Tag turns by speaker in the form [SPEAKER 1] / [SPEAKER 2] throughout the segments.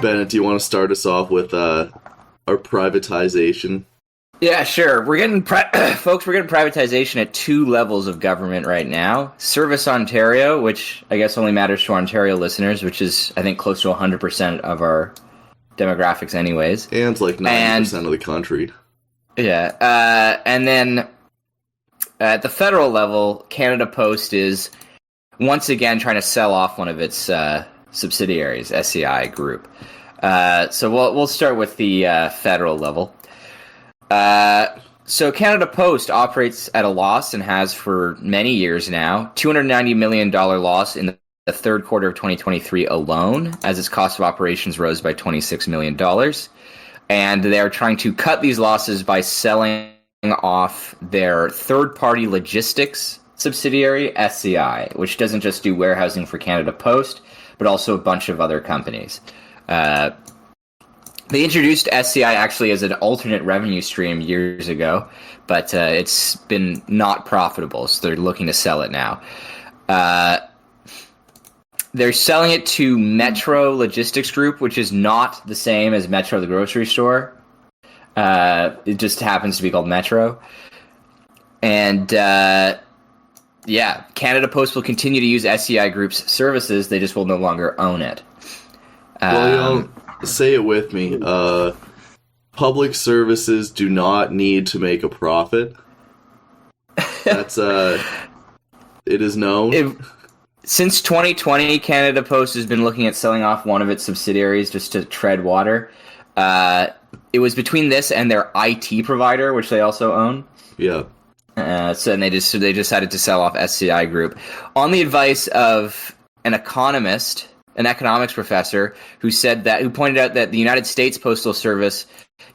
[SPEAKER 1] Bennett, do you want to start us off with our privatization?
[SPEAKER 2] Yeah, sure. We're getting folks. We're getting privatization at two levels of government right now. Service Ontario, which I guess only matters to Ontario listeners, which is I think close to 100% of our demographics, anyways,
[SPEAKER 1] and like 90% of the country.
[SPEAKER 2] Yeah, and then at the federal level, Canada Post is once again trying to sell off one of its subsidiaries, SCI Group. So we'll start with the federal level. So Canada Post operates at a loss and has for many years now. $290 million loss in the third quarter of 2023 alone, as its cost of operations rose by $26 million. And they're trying to cut these losses by selling off their third-party logistics subsidiary, SCI, which doesn't just do warehousing for Canada Post, but also a bunch of other companies. They introduced SCI actually as an alternate revenue stream years ago, but it's been not profitable, so they're looking to sell it now. They're selling it to Metro Logistics Group, which is not the same as Metro the grocery store. It just happens to be called Metro. And yeah, Canada Post will continue to use SCI Group's services. They just will no longer own it.
[SPEAKER 1] Well, say it with me. Public services do not need to make a profit. That's it is known.
[SPEAKER 2] Since 2020, Canada Post has been looking at selling off one of its subsidiaries just to tread water. It was between this and their IT provider, which they also own.
[SPEAKER 1] Yeah.
[SPEAKER 2] So they decided to sell off SCI Group on the advice of an economist, an economics professor, who pointed out that the United States Postal Service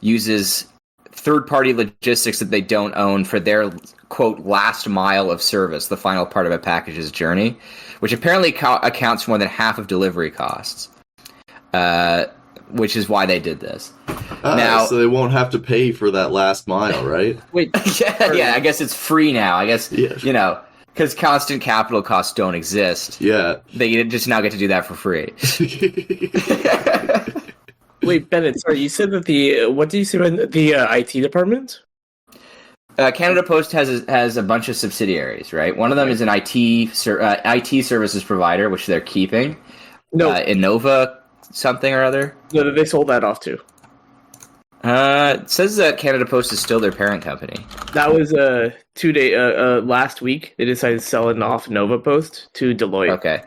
[SPEAKER 2] uses third-party logistics that they don't own for their, quote, last mile of service, the final part of a package's journey, which apparently accounts for more than half of delivery costs, which is why they did this. Now,
[SPEAKER 1] so they won't have to pay for that last mile, right?
[SPEAKER 2] Wait, yeah, I guess it's free now. I guess, because constant capital costs don't exist.
[SPEAKER 1] Yeah.
[SPEAKER 2] They just now get to do that for free.
[SPEAKER 3] Wait, Bennett, sorry, you said that what did you say about the IT department?
[SPEAKER 2] Canada Post has a bunch of subsidiaries, right? One of them is an IT services provider, which they're keeping.
[SPEAKER 3] No.
[SPEAKER 2] Innova something or other.
[SPEAKER 3] No, they sold that off too.
[SPEAKER 2] It says that Canada Post is still their parent company.
[SPEAKER 3] That was last week. They decided to sell it off Nova Post to Deloitte.
[SPEAKER 2] Okay.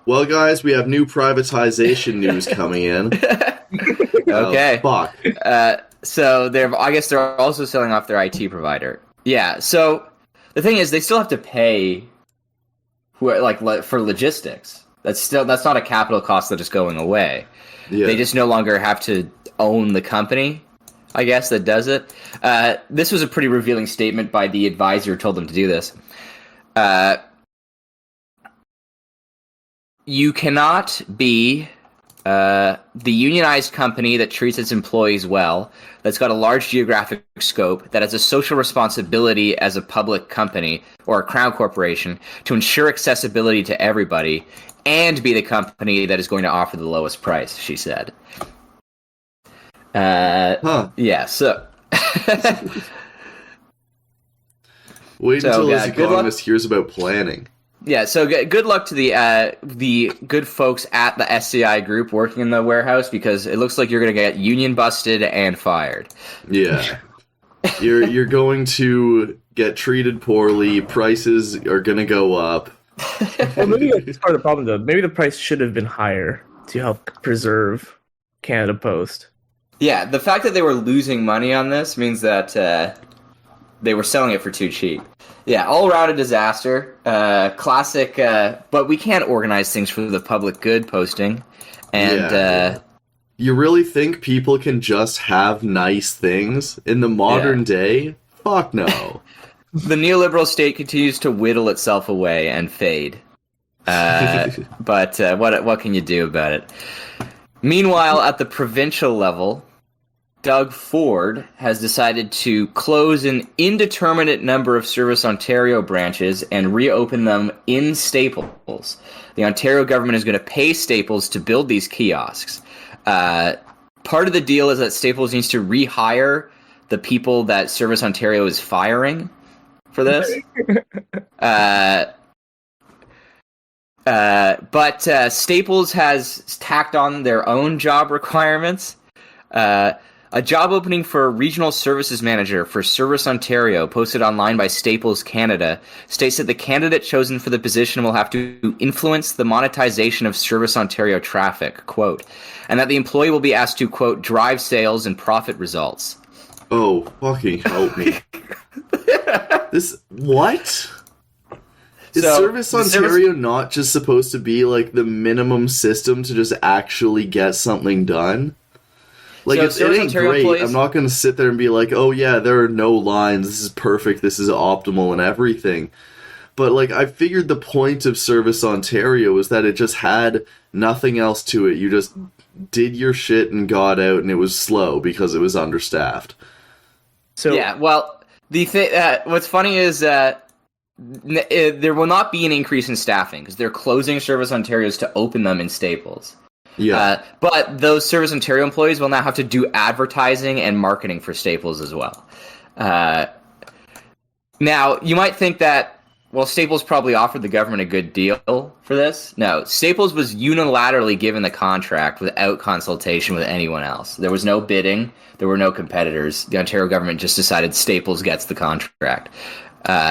[SPEAKER 1] Well, guys, we have new privatization news coming in.
[SPEAKER 2] Okay.
[SPEAKER 1] Fuck.
[SPEAKER 2] So I guess they're also selling off their IT provider. Yeah. So the thing is, they still have to pay for logistics. That's not a capital cost that is going away. Yeah. They just no longer have to own the company, I guess, that does it. This was a pretty revealing statement by the advisor who told them to do this. You cannot be the unionized company that treats its employees well, that's got a large geographic scope, that has a social responsibility as a public company or a crown corporation to ensure accessibility to everybody, and be the company that is going to offer the lowest price, she said. Yeah, so...
[SPEAKER 1] Wait until this economist hears about planning.
[SPEAKER 2] Yeah, so good luck to the good folks at the SCI Group working in the warehouse, because it looks like you're going to get union busted and fired.
[SPEAKER 1] Yeah. You're going to get treated poorly, prices are going to go up.
[SPEAKER 3] Well, maybe that's part of the problem, though. Maybe the price should have been higher to help preserve Canada Post.
[SPEAKER 2] Yeah, the fact that they were losing money on this means that they were selling it for too cheap. Yeah, all around a disaster. Classic, but we can't organize things for the public good posting. And
[SPEAKER 1] you really think people can just have nice things in the modern day? Fuck no.
[SPEAKER 2] The neoliberal state continues to whittle itself away and fade. But what can you do about it? Meanwhile, at the provincial level, Doug Ford has decided to close an indeterminate number of Service Ontario branches and reopen them in Staples. The Ontario government is going to pay Staples to build these kiosks. Part of the deal is that Staples needs to rehire the people that Service Ontario is firing for this. But Staples has tacked on their own job requirements. A job opening for a regional services manager for Service Ontario, posted online by Staples Canada, states that the candidate chosen for the position will have to influence the monetization of Service Ontario traffic, quote, and that the employee will be asked to, quote, drive sales and profit results.
[SPEAKER 1] Oh, fucking help me. What? Is Service Ontario not just supposed to be like the minimum system to just actually get something done? Like, it ain't great. I'm not going to sit there and be like, oh yeah, there are no lines, this is perfect, this is optimal and everything. But, like, I figured the point of Service Ontario was that it just had nothing else to it. You just did your shit and got out, and it was slow because it was understaffed.
[SPEAKER 2] So yeah, well, what's funny is that there will not be an increase in staffing because they're closing Service Ontario's to open them in Staples. Yeah, but those Service Ontario employees will now have to do advertising and marketing for Staples as well. Now, you might think that, well, Staples probably offered the government a good deal for this. No, Staples was unilaterally given the contract without consultation with anyone else. There was no bidding. There were no competitors. The Ontario government just decided Staples gets the contract.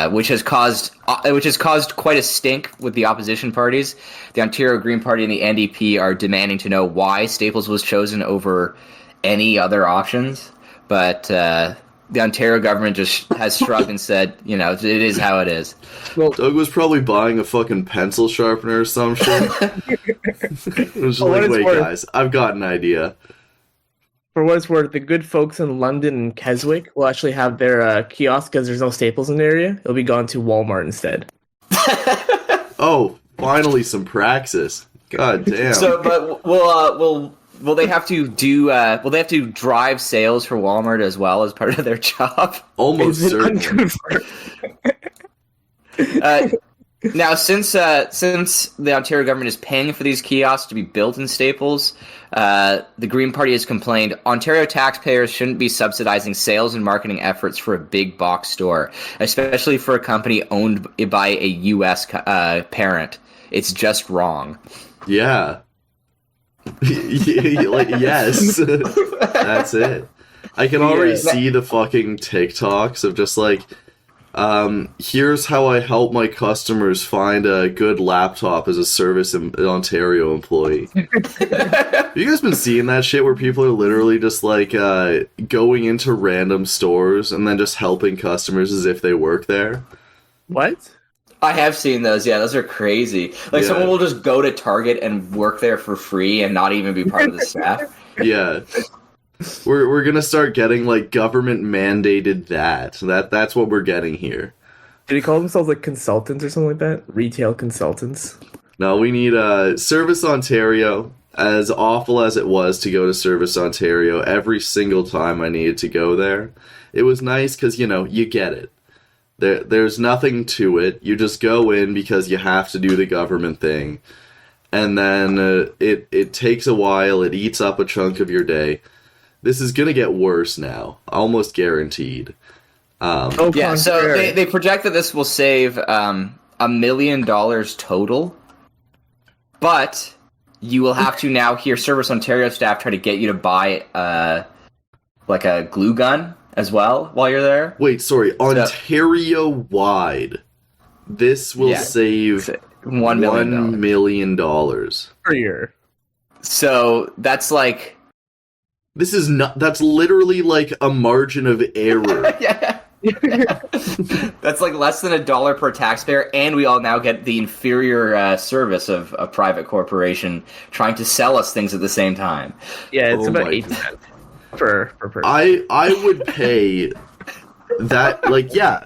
[SPEAKER 2] Which has caused quite a stink with the opposition parties. The Ontario Green Party and the NDP are demanding to know why Staples was chosen over any other options. But the Ontario government just has shrugged and said, you know, it is how it is.
[SPEAKER 1] Well, Doug was probably buying a fucking pencil sharpener or some shit. It was just like, wait, guys, I've got an idea.
[SPEAKER 3] For what it's worth, the good folks in London and Keswick will actually have their kiosk because there's no Staples in the area. It'll be gone to Walmart instead.
[SPEAKER 1] Oh, finally some praxis. God damn.
[SPEAKER 2] So, but will they have to do? Will they have to drive sales for Walmart as well as part of their job?
[SPEAKER 1] Almost certainly.
[SPEAKER 2] Now, since the Ontario government is paying for these kiosks to be built in Staples, the Green Party has complained Ontario taxpayers shouldn't be subsidizing sales and marketing efforts for a big box store, especially for a company owned by a U.S. Parent. It's just wrong.
[SPEAKER 1] Yeah. Yes. That's it. I can already see the fucking TikToks of just like, here's how I help my customers find a good laptop as a Service Ontario employee. Have you guys been seeing that shit where people are literally just like going into random stores and then just helping customers as if they work there?
[SPEAKER 3] What?
[SPEAKER 2] I have seen those. Yeah, those are crazy. Like someone will just go to Target and work there for free and not even be part of the staff.
[SPEAKER 1] Yeah. We're gonna start getting like government mandated that's what we're getting here.
[SPEAKER 3] Do they call themselves like consultants or something like that? Retail consultants?
[SPEAKER 1] No, we need Service Ontario. As awful as it was to go to Service Ontario every single time I needed to go there, it was nice because, you know, you get it. There's nothing to it. You just go in because you have to do the government thing, and then it takes a while. It eats up a chunk of your day. This is going to get worse now, almost guaranteed. So
[SPEAKER 2] they project that this will save $1 million total, but you will have to now hear Service Ontario staff try to get you to buy like a glue gun as well while you're there.
[SPEAKER 1] Wait, sorry, Ontario-wide, this will save $1 million
[SPEAKER 3] per year.
[SPEAKER 2] So that's like...
[SPEAKER 1] This is not. That's literally like a margin of error.
[SPEAKER 2] Yeah. That's like less than $1 per taxpayer, and we all now get the inferior service of a private corporation trying to sell us things at the same time.
[SPEAKER 3] Yeah, it's about 8 cents per person.
[SPEAKER 1] I would pay that. Like, yeah,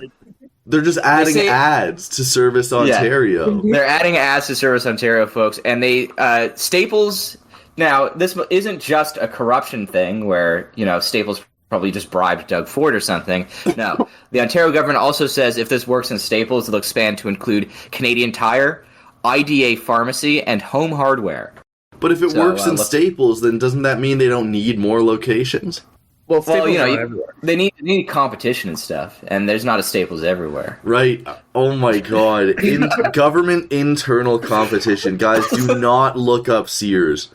[SPEAKER 1] they're just adding ads to Service Ontario.
[SPEAKER 2] They're adding ads to Service Ontario, folks, and they Staples. Now, this isn't just a corruption thing where, you know, Staples probably just bribed Doug Ford or something. No. The Ontario government also says if this works in Staples, it'll expand to include Canadian Tire, IDA Pharmacy, and Home Hardware.
[SPEAKER 1] But if it works in Staples, then doesn't that mean they don't need more locations?
[SPEAKER 3] Well, Staples are everywhere.
[SPEAKER 2] They need competition and stuff, and there's not a Staples everywhere.
[SPEAKER 1] Right. Oh my god. Government internal competition. Guys, do not look up Sears.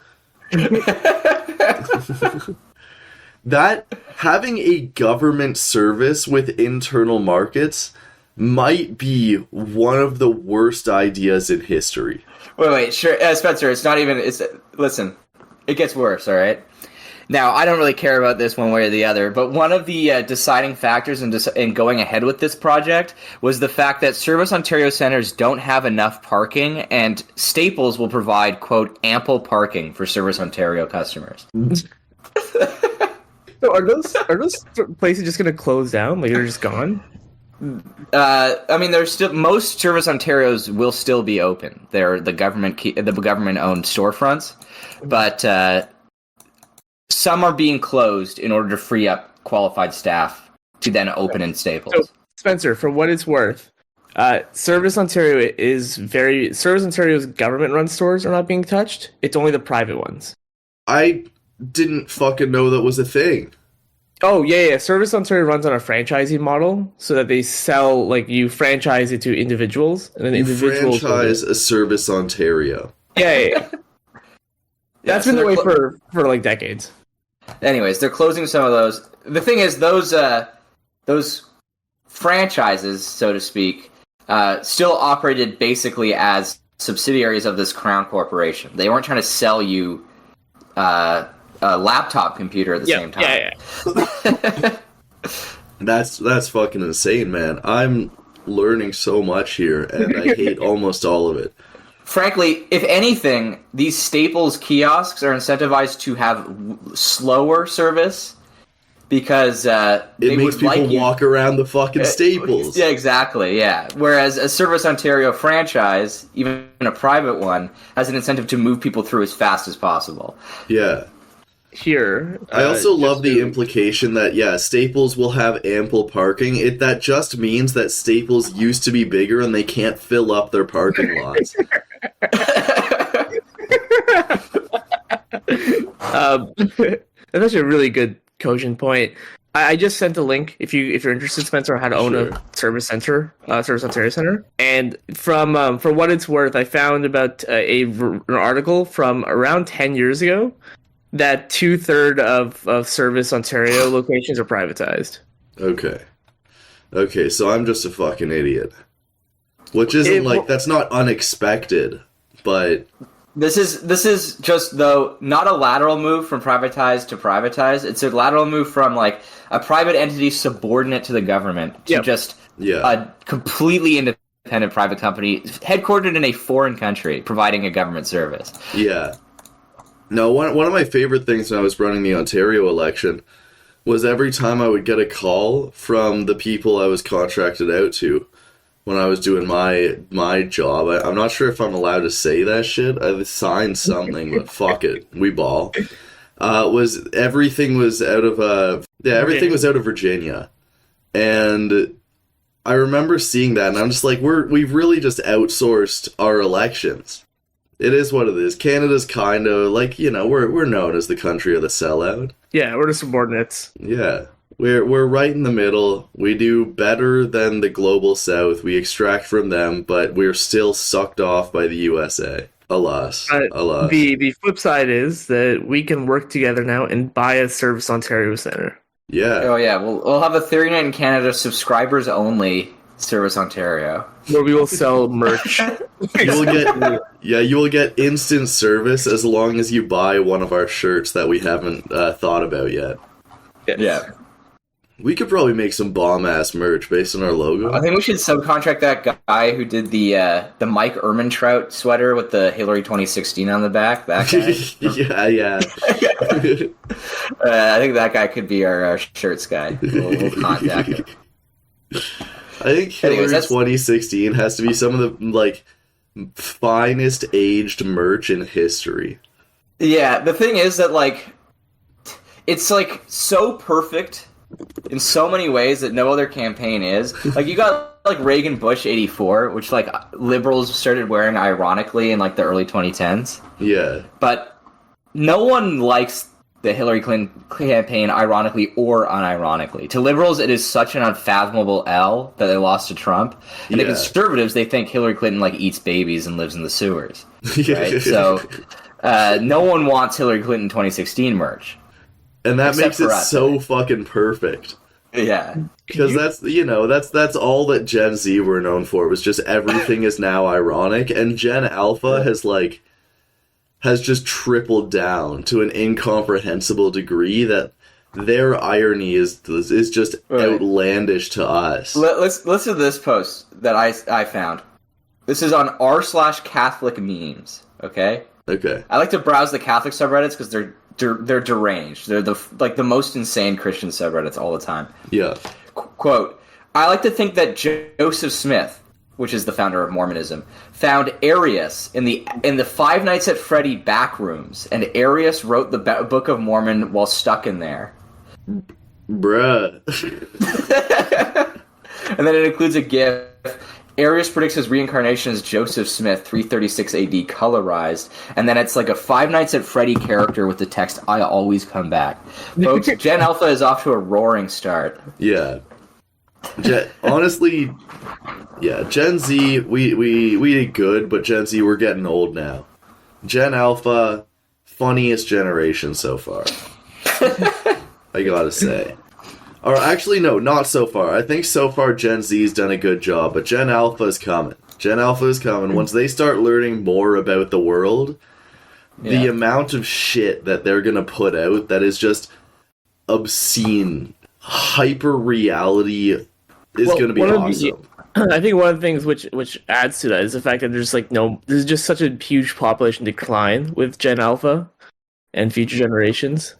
[SPEAKER 1] That having a government service with internal markets might be one of the worst ideas in history.
[SPEAKER 2] Wait, sure, Spencer. It's not even. Listen, it gets worse. All right. Now, I don't really care about this one way or the other, but one of the deciding factors in going ahead with this project was the fact that Service Ontario centers don't have enough parking, and Staples will provide, quote, ample parking for Service Ontario customers.
[SPEAKER 3] So are those places just going to close down? Like, they're just gone?
[SPEAKER 2] I mean, there's still most Service Ontarios will still be open. They're the government owned storefronts, but some are being closed in order to free up qualified staff to then open in Staples.
[SPEAKER 3] So, Spencer, for what it's worth, Service Ontario's government-run stores are not being touched. It's only the private ones.
[SPEAKER 1] I didn't fucking know that was a thing.
[SPEAKER 3] Oh, yeah. Service Ontario runs on a franchising model, so that they sell, like, you franchise it to individuals, and then individuals
[SPEAKER 1] franchise a Service Ontario.
[SPEAKER 3] Yeah. That's been the way for like decades.
[SPEAKER 2] Anyways, they're closing some of those. The thing is, those franchises, so to speak, still operated basically as subsidiaries of this crown corporation. They weren't trying to sell you a laptop computer at the same time.
[SPEAKER 3] Yeah.
[SPEAKER 1] That's fucking insane, man. I'm learning so much here, and I hate almost all of it.
[SPEAKER 2] Frankly, if anything, these Staples kiosks are incentivized to have slower service because
[SPEAKER 1] it makes people walk around the fucking Staples.
[SPEAKER 2] Yeah, exactly. Yeah. Whereas a Service Ontario franchise, even a private one, has an incentive to move people through as fast as possible.
[SPEAKER 1] Yeah.
[SPEAKER 3] Here,
[SPEAKER 1] I also love the implication that Staples will have ample parking. That just means that Staples used to be bigger and they can't fill up their parking lots.
[SPEAKER 3] That's actually a really good cogent point. I just sent a link if you're interested, Spencer, on how to own a Service Ontario center. And from for what it's worth, I found about an article from around 10 years ago that 2/3 of Service Ontario locations are privatized.
[SPEAKER 1] Okay, so I'm just a fucking idiot. Which isn't that's not unexpected, but
[SPEAKER 2] this is just, though, not a lateral move from privatized to privatized. It's a lateral move from like a private entity subordinate to the government to just a completely independent private company headquartered in a foreign country providing a government service.
[SPEAKER 1] Yeah. No, one of my favorite things when I was running the Ontario election was every time I would get a call from the people I was contracted out to when I was doing my job. I'm not sure if I'm allowed to say that shit. I signed something, but fuck it, we ball. Everything was out of Virginia, and I remember seeing that, and I'm just like, we've really just outsourced our elections. It is what it is. Canada's kind of like, we're known as the country of the sellout.
[SPEAKER 3] Yeah, we're the subordinates.
[SPEAKER 1] Yeah, we're right in the middle. We do better than the global south. We extract from them, but we're still sucked off by the USA. Alas.
[SPEAKER 3] The flip side is that we can work together now and buy a Service Ontario center.
[SPEAKER 1] Yeah.
[SPEAKER 2] Oh yeah, we'll have a 39 in Canada subscribers only Service Ontario,
[SPEAKER 3] where we will sell merch.
[SPEAKER 1] You will get instant service as long as you buy one of our shirts that we haven't thought about yet.
[SPEAKER 3] Yes.
[SPEAKER 2] Yeah.
[SPEAKER 1] We could probably make some bomb-ass merch based on our logo.
[SPEAKER 2] I think we should subcontract that guy who did the Mike Ehrmantraut sweater with the Hillary 2016 on the back. That guy.
[SPEAKER 1] yeah.
[SPEAKER 2] I think that guy could be our shirts guy. We'll contact him.
[SPEAKER 1] I think Hillary 2016 has to be some of the finest aged merch in history.
[SPEAKER 2] Yeah, the thing is that it's so perfect in so many ways that no other campaign is. Like, you got Reagan Bush 84, which liberals started wearing ironically in the early 2010s.
[SPEAKER 1] Yeah.
[SPEAKER 2] But no one likes the Hillary Clinton campaign, ironically or unironically. To liberals, it is such an unfathomable L that they lost to Trump. And to conservatives, they think Hillary Clinton eats babies and lives in the sewers. Right? So no one wants Hillary Clinton 2016 merch.
[SPEAKER 1] And that makes it so fucking perfect.
[SPEAKER 2] Yeah.
[SPEAKER 1] Because that's all that Gen Z were known for, was just everything is now ironic, and Gen Alpha has just tripled down to an incomprehensible degree that their irony is just outlandish to us.
[SPEAKER 2] Let's listen to this post that I found. This is on r/Catholic memes. Okay. I like to browse the Catholic subreddits because they're deranged. They're the most insane Christian subreddits all the time.
[SPEAKER 1] Yeah.
[SPEAKER 2] Quote, I like to think that Joseph Smith, which is the founder of Mormonism, found Arius in the Five Nights at Freddy back rooms, and Arius wrote the Book of Mormon while stuck in there.
[SPEAKER 1] Bruh.
[SPEAKER 2] And then it includes a GIF. Arius predicts his reincarnation as Joseph Smith, 336 AD, colorized. And then it's a Five Nights at Freddy character with the text, I always come back. Folks, Gen Alpha is off to a roaring start.
[SPEAKER 1] Yeah. Honestly, yeah, Gen Z, we did good, but Gen Z, we're getting old now. Gen Alpha, funniest generation so far. I gotta say. Or actually, no, not so far. I think so far Gen Z's done a good job, but Gen Alpha is coming. Gen Alpha is coming. Once they start learning more about the world, the amount of shit that they're gonna put out that is just obscene, hyper-reality is gonna be awesome.
[SPEAKER 3] I think one of the things which adds to that is the fact that there's just such a huge population decline with Gen Alpha and future generations.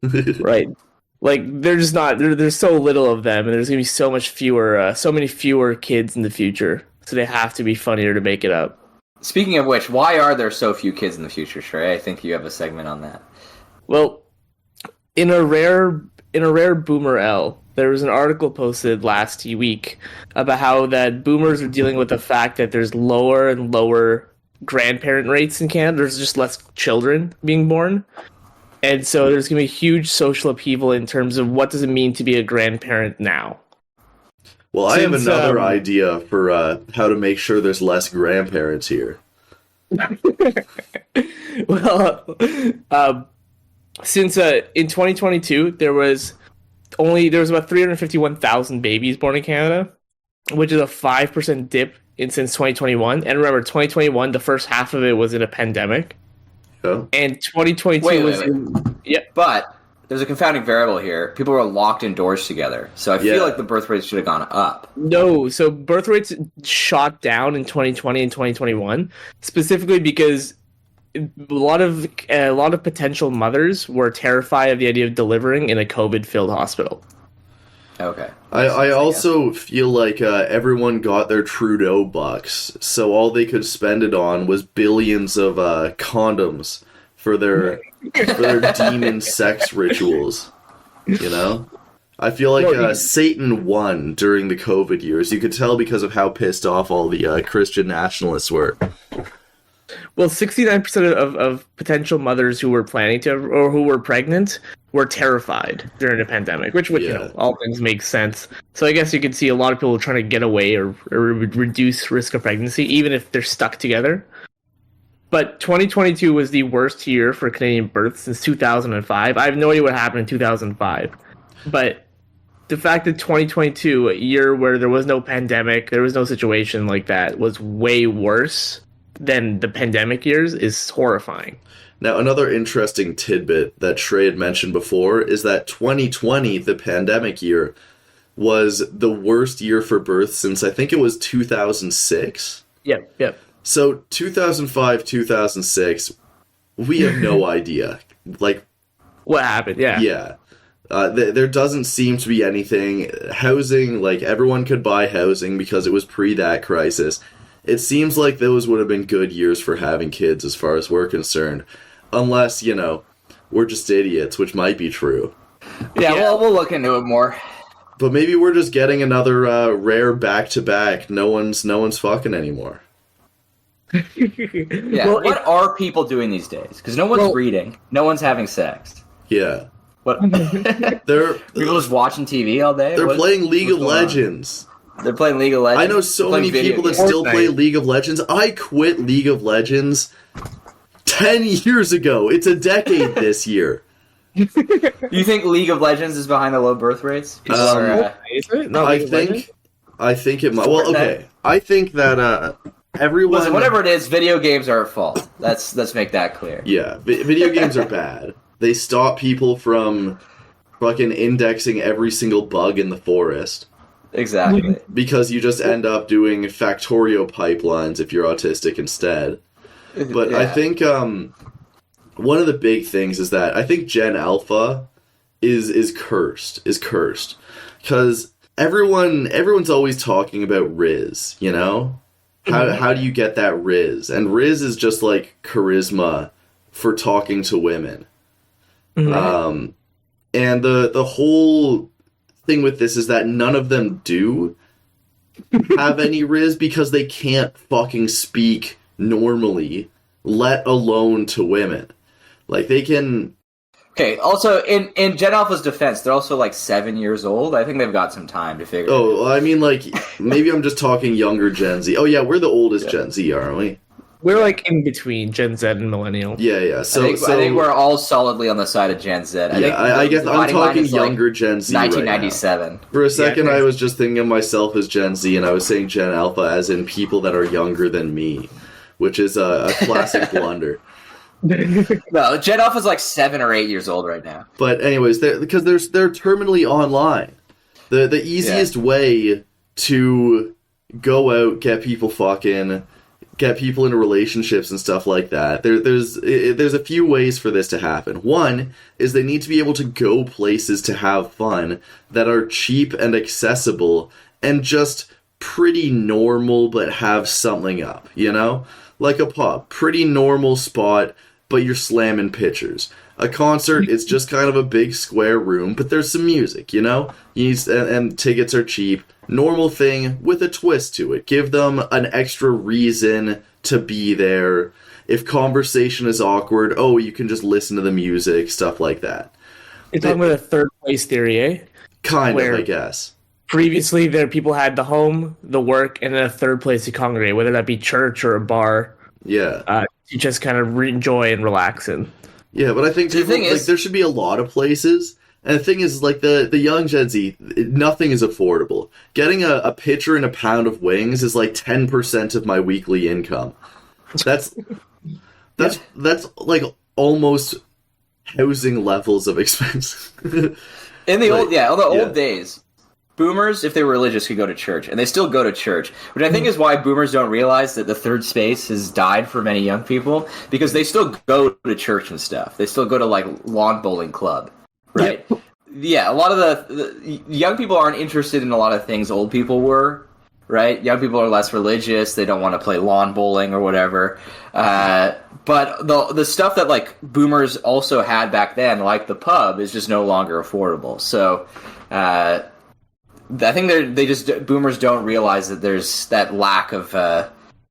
[SPEAKER 3] Right. There's so little of them, and there's gonna be so many fewer kids in the future. So they have to be funnier to make it up.
[SPEAKER 2] Speaking of which, why are there so few kids in the future, Trey? I think you have a segment on that.
[SPEAKER 3] Well, in a rare Boomer L, there was an article posted last week about how that boomers are dealing with the fact that there's lower and lower grandparent rates in Canada. There's just less children being born. And so there's going to be huge social upheaval in terms of what does it mean to be a grandparent now.
[SPEAKER 1] Well, I have another idea for how to make sure there's less grandparents here.
[SPEAKER 3] Well, since in 2022, there was about 351,000 babies born in Canada, which is a 5% dip since 2021. And remember, 2021, the first half of it was in a pandemic.
[SPEAKER 1] Oh.
[SPEAKER 3] And 2022 was...
[SPEAKER 2] Yeah, but there's a confounding variable here. People were locked indoors together. So I feel like the birth rates should have gone up.
[SPEAKER 3] No, so birth rates shot down in 2020 and 2021, specifically because a lot of potential mothers were terrified of the idea of delivering in a COVID-filled hospital.
[SPEAKER 2] Okay.
[SPEAKER 1] I also feel like everyone got their Trudeau bucks, so all they could spend it on was billions of condoms for their demon sex rituals. You know? I feel like Satan won during the COVID years. You could tell because of how pissed off all the Christian nationalists were.
[SPEAKER 3] Well, 69% of potential mothers who were planning to or who were pregnant were terrified during the pandemic, which all things make sense. So I guess you could see a lot of people trying to get away or reduce risk of pregnancy, even if they're stuck together. But 2022 was the worst year for Canadian births since 2005. I have no idea what happened in 2005. But the fact that 2022, a year where there was no pandemic, there was no situation like that, was way worse than the pandemic years is horrifying.
[SPEAKER 1] Now, another interesting tidbit that Shrey had mentioned before is that 2020, the pandemic year, was the worst year for birth since I think it was 2006.
[SPEAKER 3] Yep.
[SPEAKER 1] So 2005, 2006, we have no idea. Like,
[SPEAKER 3] what happened? Yeah.
[SPEAKER 1] There doesn't seem to be anything. Housing, everyone could buy housing because it was pre that crisis. It seems like those would have been good years for having kids as far as we're concerned. Unless, we're just idiots, which might be true.
[SPEAKER 2] Yeah, well, we'll look into it more.
[SPEAKER 1] But maybe we're just getting another rare back-to-back. No one's fucking anymore.
[SPEAKER 2] Yeah.
[SPEAKER 3] Well,
[SPEAKER 2] What are people doing these days? Because no one's reading, no one's having sex.
[SPEAKER 1] Yeah.
[SPEAKER 2] What?
[SPEAKER 1] They're
[SPEAKER 2] People just watching TV all day.
[SPEAKER 1] they're playing League of Legends.
[SPEAKER 2] They're playing League of Legends.
[SPEAKER 1] I know so many people that still play League of Legends. I quit League of Legends 10 years ago. It's a decade this year.
[SPEAKER 2] Do you think League of Legends is behind the low birth rates?
[SPEAKER 3] Is it? No,
[SPEAKER 1] I think it might. Well, okay. I think that everyone.
[SPEAKER 2] Listen, whatever it is, video games are at fault. Let's make that clear.
[SPEAKER 1] Yeah, video games are bad. They stop people from fucking indexing every single bug in the forest.
[SPEAKER 2] Exactly.
[SPEAKER 1] Because you just end up doing Factorio pipelines if you're autistic instead. But yeah. I think one of the big things is that I think Gen Alpha is cursed. Because everyone's always talking about Riz, you know? How do you get that Riz? And Riz is just like charisma for talking to women. Mm-hmm. And the whole thing with this is that none of them do have any Riz because they can't fucking speak normally, let alone to women. Like, they can...
[SPEAKER 2] Okay, also, in Gen Alpha's defense, they're also, like, 7 years old. I think they've got some time to figure it out.
[SPEAKER 1] Oh, I mean, like, maybe I'm just talking younger Gen Z. Oh, yeah, we're the oldest Gen Z, aren't we?
[SPEAKER 3] We're, like, in between Gen Z and Millennial.
[SPEAKER 1] Yeah. So
[SPEAKER 2] I think we're all solidly on the side of Gen Z.
[SPEAKER 1] I guess I'm talking younger
[SPEAKER 2] like
[SPEAKER 1] Gen Z
[SPEAKER 2] 1997.
[SPEAKER 1] Right now. For a second, I was just thinking of myself as Gen Z, and I was saying Gen Alpha as in people that are younger than me, which is a classic blunder.
[SPEAKER 2] No, Gen Alpha's like 7 or 8 years old right now.
[SPEAKER 1] But anyways, because they're terminally online. The easiest way to go out, get people fucking, get people into relationships and stuff like that. There's a few ways for this to happen. One is they need to be able to go places to have fun that are cheap and accessible and just pretty normal but have something up, you know? Like a pub, pretty normal spot, but you're slamming pitchers. A concert, it's just kind of a big square room, but there's some music, you know? And tickets are cheap. Normal thing with a twist to it. Give them an extra reason to be there. If conversation is awkward, you can just listen to the music, stuff like that.
[SPEAKER 3] You're talking about a third place theory, eh?
[SPEAKER 1] Kind of, I guess.
[SPEAKER 3] Previously, people had the home, the work, and then a third place to congregate, whether that be church or a bar.
[SPEAKER 1] Yeah.
[SPEAKER 3] To just kind of enjoy and relax in.
[SPEAKER 1] Yeah, but I think there should be a lot of places. And the thing is, like, the young Gen Z, nothing is affordable. Getting a pitcher and a pound of wings is like 10% of my weekly income. That's like almost housing levels of expense.
[SPEAKER 2] In the old days, boomers, if they were religious, could go to church, and they still go to church, which I think is why boomers don't realize that the third space has died for many young people, because they still go to church and stuff. They still go to, like, lawn bowling club, right? Yeah, a lot of the young people aren't interested in a lot of things old people were, right? Young people are less religious. They don't want to play lawn bowling or whatever. But the stuff that, like, boomers also had back then, like the pub, is just no longer affordable. So I think boomers don't realize that there's that lack of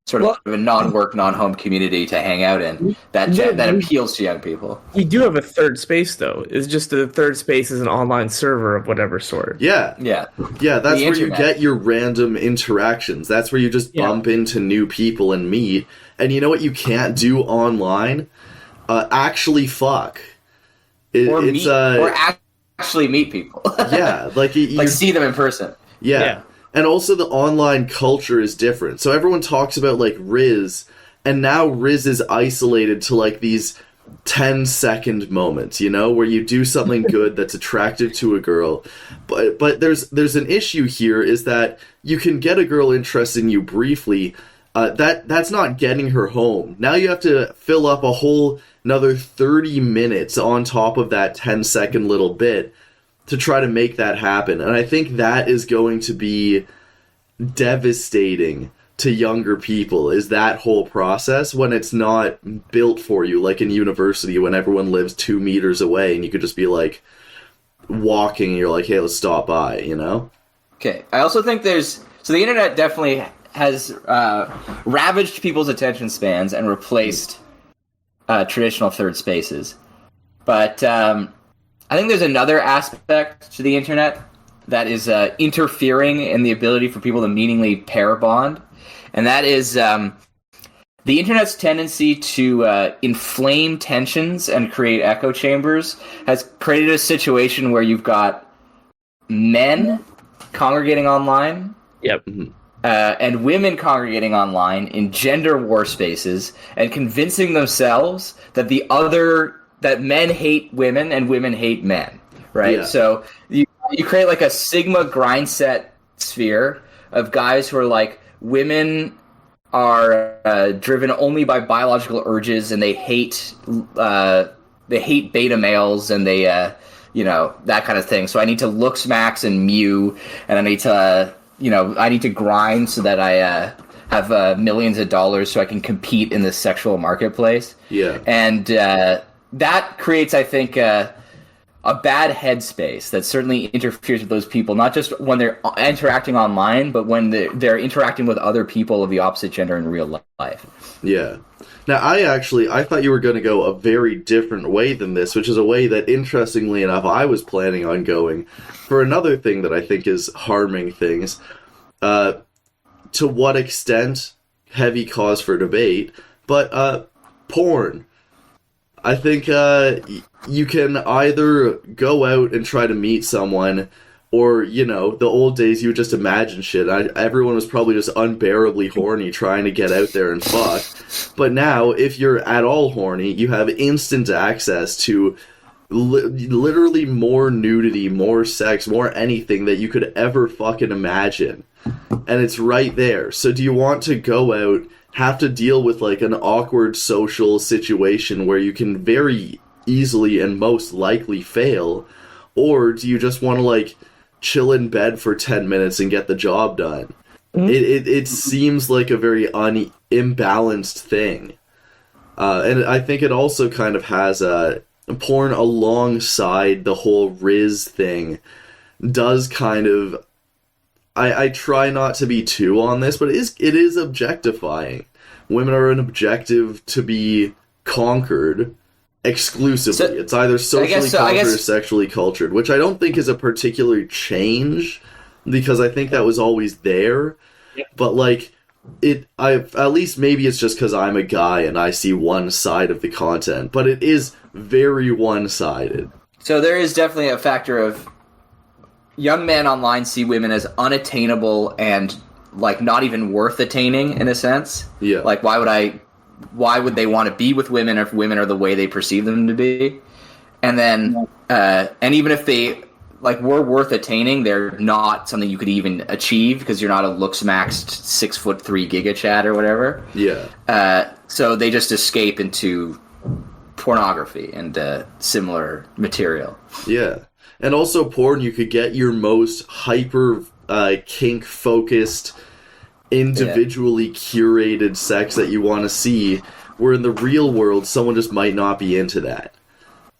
[SPEAKER 2] sort of a non-work, non-home community to hang out in that appeals to young people.
[SPEAKER 3] You do have a third space, though. It's just the third space is an online server of whatever sort.
[SPEAKER 1] Yeah. That's where you get your random interactions. That's where you just bump into new people and meet. And you know what you can't do online? Actually fuck.
[SPEAKER 2] Or actually meet people.
[SPEAKER 1] Yeah, like
[SPEAKER 2] see them in person.
[SPEAKER 1] Yeah. And also the online culture is different. So everyone talks about, like, Riz, and now Riz is isolated to, like, these 10-second moments, you know, where you do something good that's attractive to a girl. But there's an issue here, is that you can get a girl interested in you briefly. That's not getting her home. Now you have to fill up a whole another 30 minutes on top of that 10-second little bit to try to make that happen. And I think that is going to be devastating to younger people, is that whole process, when it's not built for you, like in university when everyone lives 2 meters away and you could just be, like, walking and you're like, hey, let's stop by, you know?
[SPEAKER 2] Okay. I also think the internet definitely has ravaged people's attention spans and replaced traditional third spaces. But I think there's another aspect to the internet that is interfering in the ability for people to meaningfully pair bond, and that is the internet's tendency to inflame tensions and create echo chambers has created a situation where you've got men congregating online, and women congregating online in gender war spaces and convincing themselves that that men hate women and women hate men, right? Yeah. So you create like a sigma grind set sphere of guys who are like, women are driven only by biological urges, and they hate beta males, and they that kind of thing. So I need to looks max and mew, and I need to grind so that I have millions of dollars so I can compete in this sexual marketplace. Yeah, and that creates, I think, a bad headspace that certainly interferes with those people, not just when they're interacting online, but when they're interacting with other people of the opposite gender in real life.
[SPEAKER 1] Yeah. Now, I thought you were going to go a very different way than this, which is a way that, interestingly enough, I was planning on going for another thing that I think is harming things. To what extent, heavy cause for debate, but porn. I think you can either go out and try to meet someone, or, the old days you would just imagine shit. Everyone was probably just unbearably horny trying to get out there and fuck. But now, if you're at all horny, you have instant access to literally more nudity, more sex, more anything that you could ever fucking imagine. And it's right there. So do you want to go out, have to deal with like an awkward social situation where you can very easily and most likely fail, or do you just want to like chill in bed for 10 minutes and get the job done? It seems like a very imbalanced thing, and I think it also kind of has porn alongside the whole Riz thing does kind of, I try not to be too on this, but it is objectifying. Women are an objective to be conquered exclusively. So, it's either socially cultured or sexually cultured, which I don't think is a particular change, because I think that was always there. Yeah. But like, at least maybe it's just because I'm a guy and I see one side of the content, but it is very one-sided. So
[SPEAKER 2] there is definitely a factor of young men online see women as unattainable and like not even worth attaining, in a sense. Yeah. Like, why would they want to be with women if women are the way they perceive them to be? And then, and even if they like were worth attaining, they're not something you could even achieve because you're not a looks maxed 6'3" giga chat or whatever. Yeah. So they just escape into pornography and similar material. Yeah. And also porn, you could get your most hyper kink focused, individually curated sex that you want to see, where in the real world someone just might not be into that.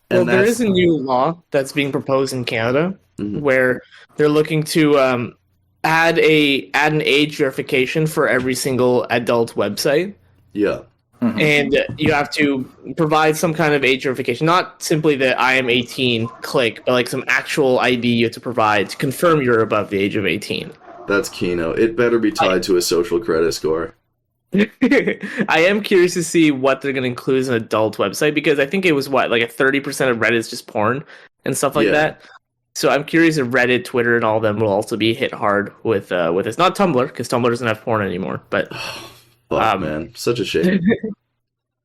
[SPEAKER 2] And
[SPEAKER 3] well, there is a new law that's being proposed in Canada, where they're looking to add an age verification for every single adult website. Yeah. Mm-hmm. And you have to provide some kind of age verification, not simply that I am 18, click, but like some actual ID you have to provide to confirm you're above the age of 18. That's Kino. It better be tied to a social credit score. I am curious to see what they're going to include as an adult website, because I think it was like a 30% of Reddit is just porn and stuff like that. So I'm curious if Reddit, Twitter, and all of them will also be hit hard with this. Not Tumblr, because Tumblr doesn't have porn anymore, but... Fuck, man. Such a shame.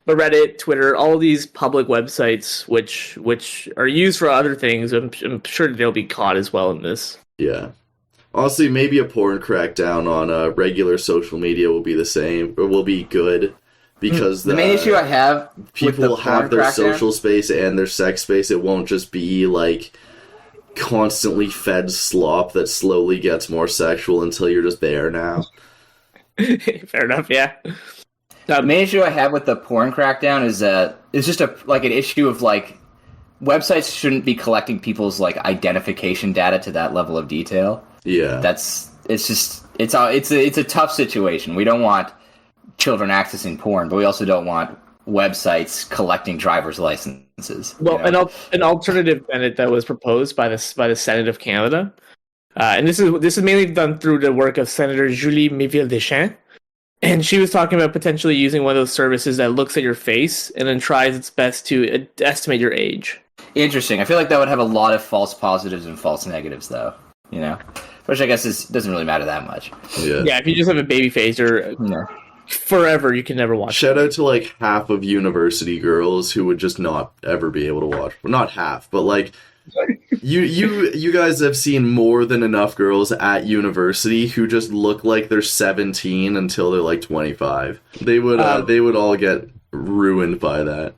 [SPEAKER 3] But Reddit, Twitter, all these public websites, which are used for other things, I'm sure they'll be caught as well in this. Yeah. Honestly, maybe a porn crackdown on regular social media will be the same, or will be good, because
[SPEAKER 2] the main issue I have
[SPEAKER 1] people will have their social space and their sex space. It won't just be like constantly fed slop that slowly gets more sexual until you're just there now. Fair enough, yeah.
[SPEAKER 2] The main issue I have with the porn crackdown is it's just an issue of like websites shouldn't be collecting people's like identification data to that level of detail. Yeah, it's just it's a tough situation. We don't want children accessing porn, but we also don't want websites collecting driver's licenses.
[SPEAKER 3] Well, an alternative, Bennett, that was proposed by the Senate of Canada, and this is mainly done through the work of Senator Julie Méville-Deschamps, and she was talking about potentially using one of those services that looks at your face and then tries its best to estimate your age.
[SPEAKER 2] Interesting. I feel like that would have a lot of false positives and false negatives, though. Which I guess doesn't really matter that much.
[SPEAKER 1] Yeah,
[SPEAKER 3] if you just have a baby face, or forever you can never watch.
[SPEAKER 1] Shout out to like half of university girls who would just not ever be able to watch. Well, not half, but like you guys have seen more than enough girls at university who just look like they're 17 until they're like 25. They would all get ruined by that.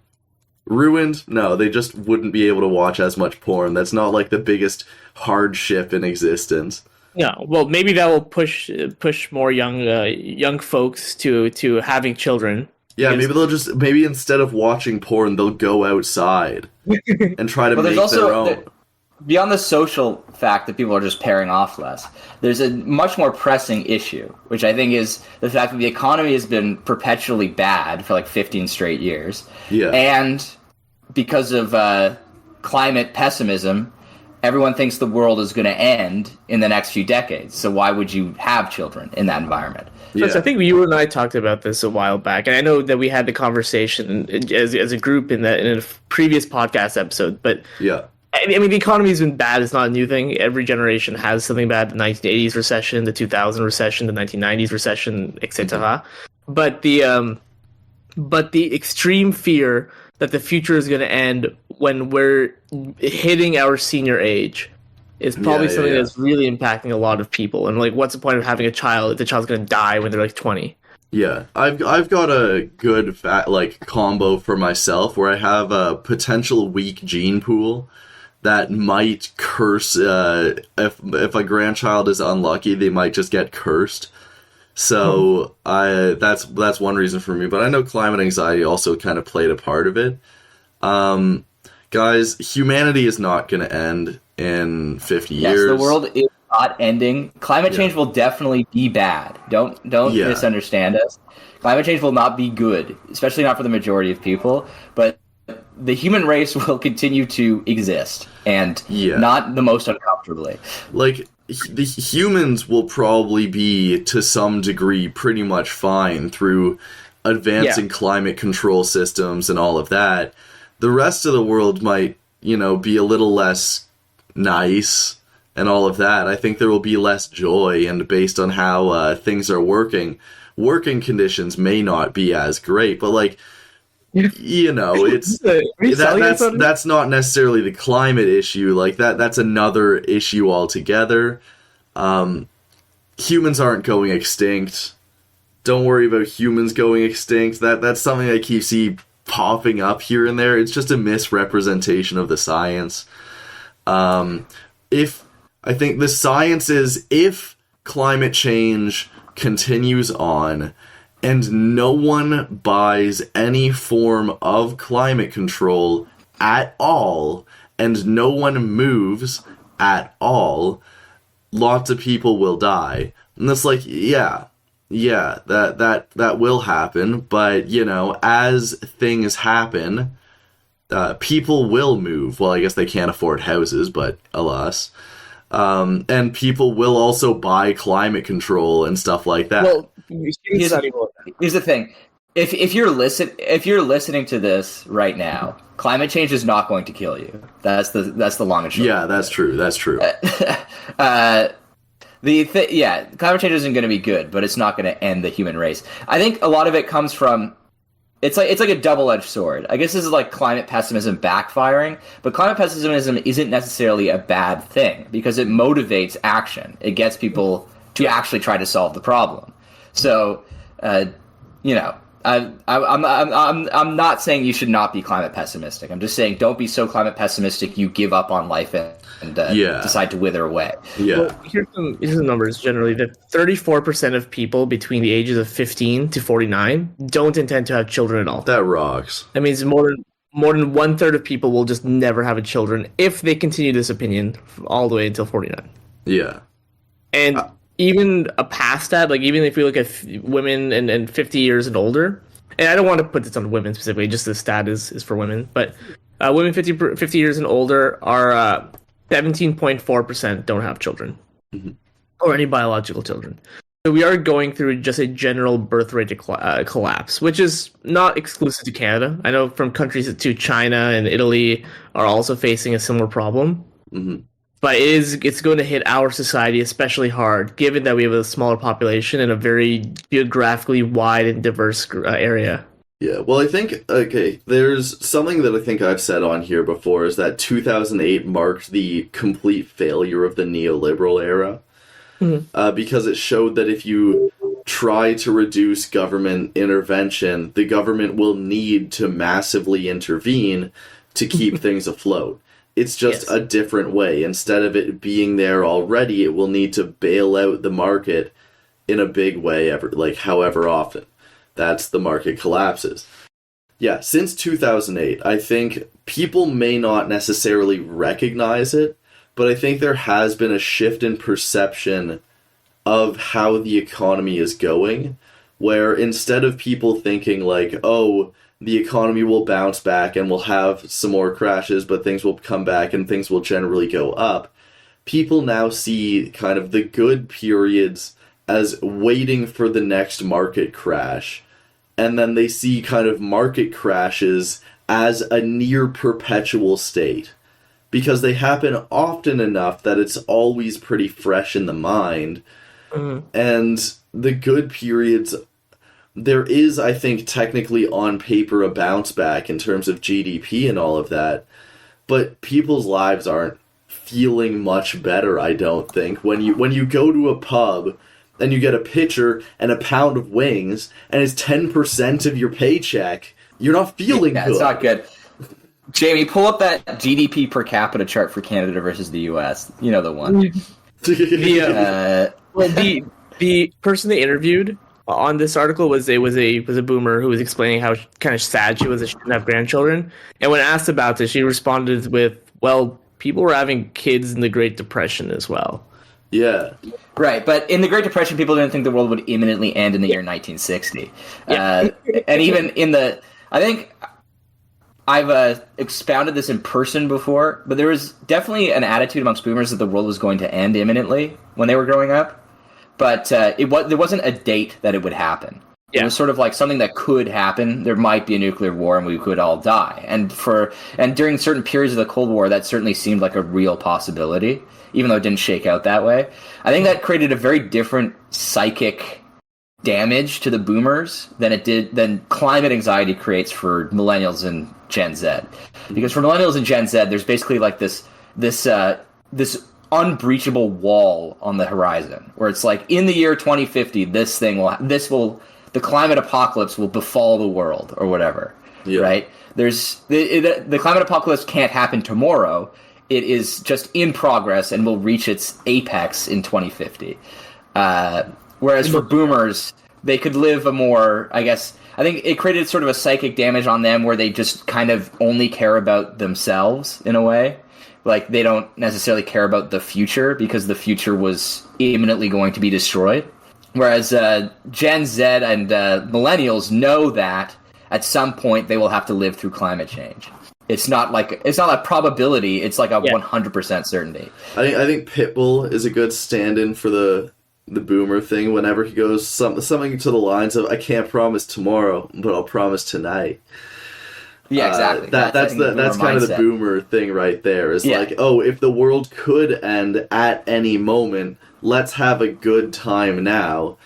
[SPEAKER 1] Ruined? No, they just wouldn't be able to watch as much porn. That's not like the biggest hardship in existence.
[SPEAKER 3] No, well, maybe that will push more young folks to having children.
[SPEAKER 1] Yeah, maybe instead of watching porn, they'll go outside and try to make their own.
[SPEAKER 2] Beyond the social fact that people are just pairing off less, there's a much more pressing issue, which I think is the fact that the economy has been perpetually bad for like 15 straight years.
[SPEAKER 1] Yeah.
[SPEAKER 2] And because of climate pessimism, everyone thinks the world is going to end in the next few decades. So why would you have children in that environment?
[SPEAKER 3] Yeah. So I think you and I talked about this a while back, and I know that we had the conversation as a group in a previous podcast episode. But
[SPEAKER 1] yeah,
[SPEAKER 3] I mean, the economy's been bad. It's not a new thing. Every generation has something bad. The 1980s recession, the 2000 recession, the 1990s recession, etc. But the extreme fear that the future is going to end when we're hitting our senior age is probably something that's really impacting a lot of people. And like, what's the point of having a child if the child's going to die when they're like 20?
[SPEAKER 1] Yeah, I've got a good combo for myself where I have a potential weak gene pool that might curse. If a grandchild is unlucky, they might just get cursed. So that's one reason for me. But I know climate anxiety also kind of played a part of it. Guys, humanity is not going to end in 50 years.
[SPEAKER 2] Yes, the world is not ending. Climate change will definitely be bad. Don't misunderstand us. Climate change will not be good, especially not for the majority of people. But the human race will continue to exist, and not the most uncomfortably.
[SPEAKER 1] Like, the humans will probably be, to some degree, pretty much fine through advancing climate control systems and all of that. The rest of the world might, be a little less nice and all of that. I think there will be less joy, and based on how things are working conditions may not be as great. But like, it's that's not necessarily the climate issue. Like that's another issue altogether. Humans aren't going extinct. Don't worry about humans going extinct. That's something I keep seeing popping up here and there. It's just a misrepresentation of the science. If the science is, if climate change continues on and no one buys any form of climate control at all, and no one moves at all, lots of people will die. And that's like, that will happen. But, as things happen, people will move. Well, I guess they can't afford houses, but alas. And people will also buy climate control and stuff like that.
[SPEAKER 3] Well,
[SPEAKER 2] here's the thing: if you're listening to this right now, climate change is not going to kill you. That's the long and short.
[SPEAKER 1] Yeah, that's true. That's true.
[SPEAKER 2] Climate change isn't going to be good, but it's not going to end the human race. I think a lot of it comes from. It's like a double-edged sword. I guess this is like climate pessimism backfiring, but climate pessimism isn't necessarily a bad thing because it motivates action. It gets people to actually try to solve the problem. So, I'm not saying you should not be climate pessimistic. I'm just saying don't be so climate pessimistic you give up on life and decide to wither away.
[SPEAKER 1] Yeah.
[SPEAKER 3] Well, here's the numbers generally. That 34% of people between the ages of 15 to 49 don't intend to have children at all.
[SPEAKER 1] That rocks.
[SPEAKER 3] That means more than 1/3 of people will just never have a children if they continue this opinion all the way until 49.
[SPEAKER 1] Yeah.
[SPEAKER 3] And even past that, like even if we look at women and 50 years and older, and I don't want to put this on women specifically, just the stat is for women, but women 50 years and older are 17.4% don't have children or any biological children. So we are going through just a general birth rate collapse, which is not exclusive to Canada. I know from countries to China and Italy are also facing a similar problem. But it's going to hit our society especially hard, given that we have a smaller population in a very geographically wide and diverse area.
[SPEAKER 1] Yeah, well, I think, okay, there's something that I think I've said on here before, is that 2008 marked the complete failure of the neoliberal era. Because it showed that if you try to reduce government intervention, the government will need to massively intervene to keep things afloat. It's just a different way. Instead of it being there already, it will need to bail out the market in a big way, however often. That's the market collapses. Yeah, since 2008, I think people may not necessarily recognize it, but I think there has been a shift in perception of how the economy is going, where instead of people thinking like, oh, the economy will bounce back and we'll have some more crashes, but things will come back and things will generally go up, people now see kind of the good periods as waiting for the next market crash. And then they see kind of market crashes as a near perpetual state, because they happen often enough that it's always pretty fresh in the mind. And the good periods, there is, I think, technically on paper a bounce back in terms of GDP and all of that, but people's lives aren't feeling much better, I don't think. When you go to a pub and you get a pitcher and a pound of wings and it's 10% of your paycheck, you're not feeling good.
[SPEAKER 2] It's not good. Jamie, pull up that GDP per capita chart for Canada versus the US. You know the one.
[SPEAKER 3] The person they interviewed on this article was a boomer who was explaining how kind of sad she was that she didn't have grandchildren. And when asked about this, she responded with, "Well, people were having kids in the Great Depression as well."
[SPEAKER 1] Yeah.
[SPEAKER 2] Right, but in the Great Depression, people didn't think the world would imminently end in the year 1960. And even I think I've expounded this in person before, but there was definitely an attitude amongst boomers that the world was going to end imminently when they were growing up. But there wasn't a date that it would happen. Yeah. It was sort of like something that could happen. There might be a nuclear war and we could all die. And during certain periods of the Cold War, that certainly seemed like a real possibility, even though it didn't shake out that way. I think that created a very different psychic damage to the boomers than climate anxiety creates for millennials and Gen Z. Because for millennials and Gen Z, there's basically like this unbreachable wall on the horizon where it's like in the year 2050 the climate apocalypse will befall the world or whatever. Right? There's the climate apocalypse can't happen tomorrow. It is just in progress and will reach its apex in 2050. Whereas for boomers, they could live a more, I think it created sort of a psychic damage on them where they just kind of only care about themselves in a way. Like, they don't necessarily care about the future because the future was imminently going to be destroyed. Whereas Gen Z and millennials know that at some point they will have to live through climate change. It's not a probability, it's like a 100% certainty.
[SPEAKER 1] I think Pitbull is a good stand-in for the boomer thing whenever he goes something to the lines of, "I can't promise tomorrow, but I'll promise tonight."
[SPEAKER 2] Yeah, exactly.
[SPEAKER 1] That's kind of the boomer thing right there. Is like, oh, if the world could end at any moment, let's have a good time now.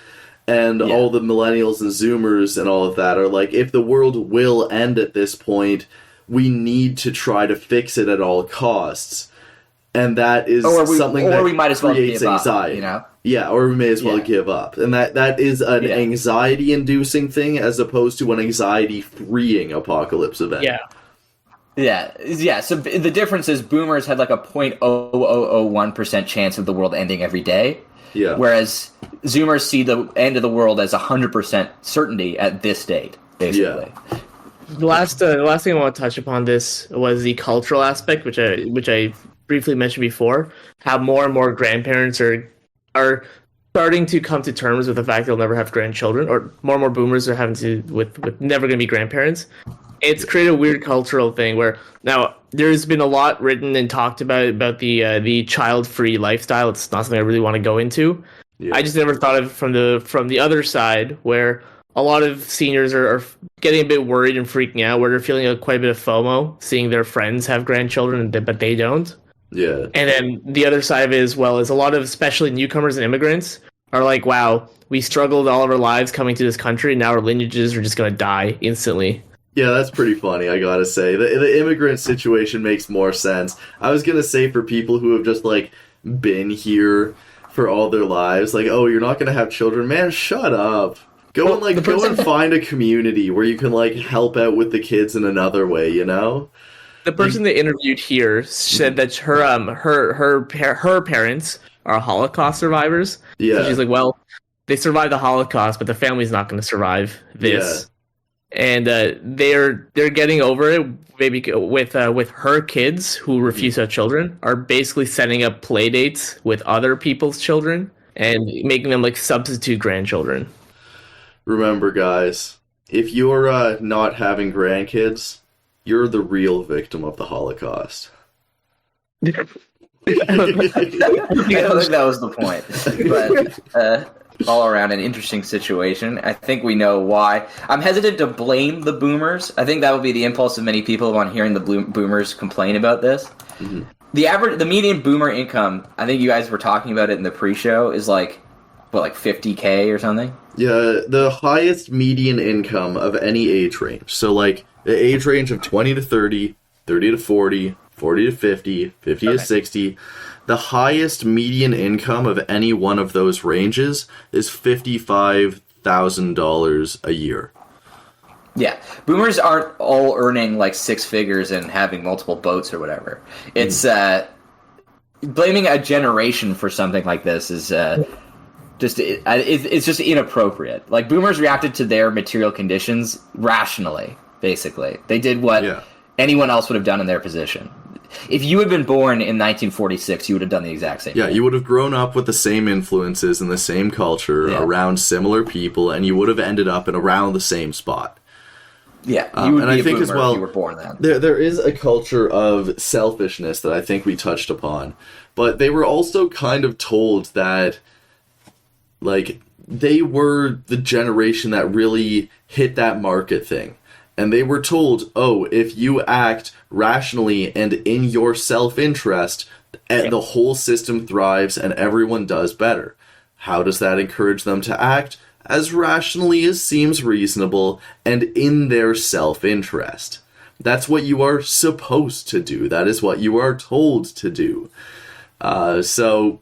[SPEAKER 1] And all the millennials and Zoomers and all of that are like, if the world will end at this point, we need to try to fix it at all costs. And that is something that
[SPEAKER 2] we might as well
[SPEAKER 1] creates
[SPEAKER 2] give
[SPEAKER 1] anxiety.
[SPEAKER 2] Up, you know?
[SPEAKER 1] Yeah, or we may as well give up. And that is an anxiety-inducing thing as opposed to an anxiety-freeing apocalypse event.
[SPEAKER 2] Yeah. So the difference is boomers had like a 0.0001% chance of the world ending every day.
[SPEAKER 1] Yeah.
[SPEAKER 2] Whereas Zoomers see the end of the world as 100% certainty at this date, basically.
[SPEAKER 3] Yeah. The last thing I want to touch upon this was the cultural aspect, which I briefly mentioned before. How more and more grandparents are starting to come to terms with the fact they'll never have grandchildren, or more and more boomers are having to with never going to be grandparents. It's created a weird cultural thing where now there's been a lot written and talked about the child-free lifestyle. It's not something I really want to go into. Yeah. I just never thought of it from the other side, where a lot of seniors are getting a bit worried and freaking out, where they're feeling quite a bit of FOMO, seeing their friends have grandchildren, but they don't.
[SPEAKER 1] Yeah.
[SPEAKER 3] And then the other side of it as well is a lot of, especially newcomers and immigrants, are like, wow, we struggled all of our lives coming to this country, and now our lineages are just going to die instantly.
[SPEAKER 1] Yeah, that's pretty funny, I gotta say. The immigrant situation makes more sense. I was gonna say for people who have just, like, been here for all their lives, like, oh, you're not gonna have children? Man, shut up. Go and find a community where you can, like, help out with the kids in another way, you know?
[SPEAKER 3] The person they interviewed here said that her parents are Holocaust survivors.
[SPEAKER 1] Yeah.
[SPEAKER 3] So she's like, well, they survived the Holocaust, but the family's not going to survive this. Yeah. And they're getting over it. Maybe with her kids who refuse to have children are basically setting up play dates with other people's children and making them like substitute grandchildren.
[SPEAKER 1] Remember, guys, if you're not having grandkids, you're the real victim of the Holocaust.
[SPEAKER 2] I don't think that was the point. But all around an interesting situation. I think we know why. I'm hesitant to blame the boomers. I think that would be the impulse of many people upon hearing the boomers complain about this. Mm-hmm. The median boomer income, I think you guys were talking about it in the pre-show, is like $50K or something?
[SPEAKER 1] Yeah, the highest median income of any age range. So like the age range of 20 to 30, 30 to 40, 40 to 50, 50 to 60. The highest median income of any one of those ranges is $55,000 a year.
[SPEAKER 2] Yeah. Boomers aren't all earning like six figures and having multiple boats or whatever. It's blaming a generation for something like this is it's just inappropriate. Like, boomers reacted to their material conditions rationally, basically. They did what anyone else would have done in their position. If you had been born in 1946, you would have done the exact same thing.
[SPEAKER 1] Yeah, you would have grown up with the same influences and the same culture around similar people, and you would have ended up in around the same spot.
[SPEAKER 2] Yeah, you would
[SPEAKER 1] and
[SPEAKER 2] be
[SPEAKER 1] I think as well,
[SPEAKER 2] if you were born then.
[SPEAKER 1] There is a culture of selfishness that I think we touched upon, but they were also kind of told that, like, they were the generation that really hit that market thing. And they were told, oh, if you act rationally and in your self-interest, the whole system thrives and everyone does better. How does that encourage them to act? As rationally as seems reasonable and in their self-interest. That's what you are supposed to do. That is what you are told to do. So,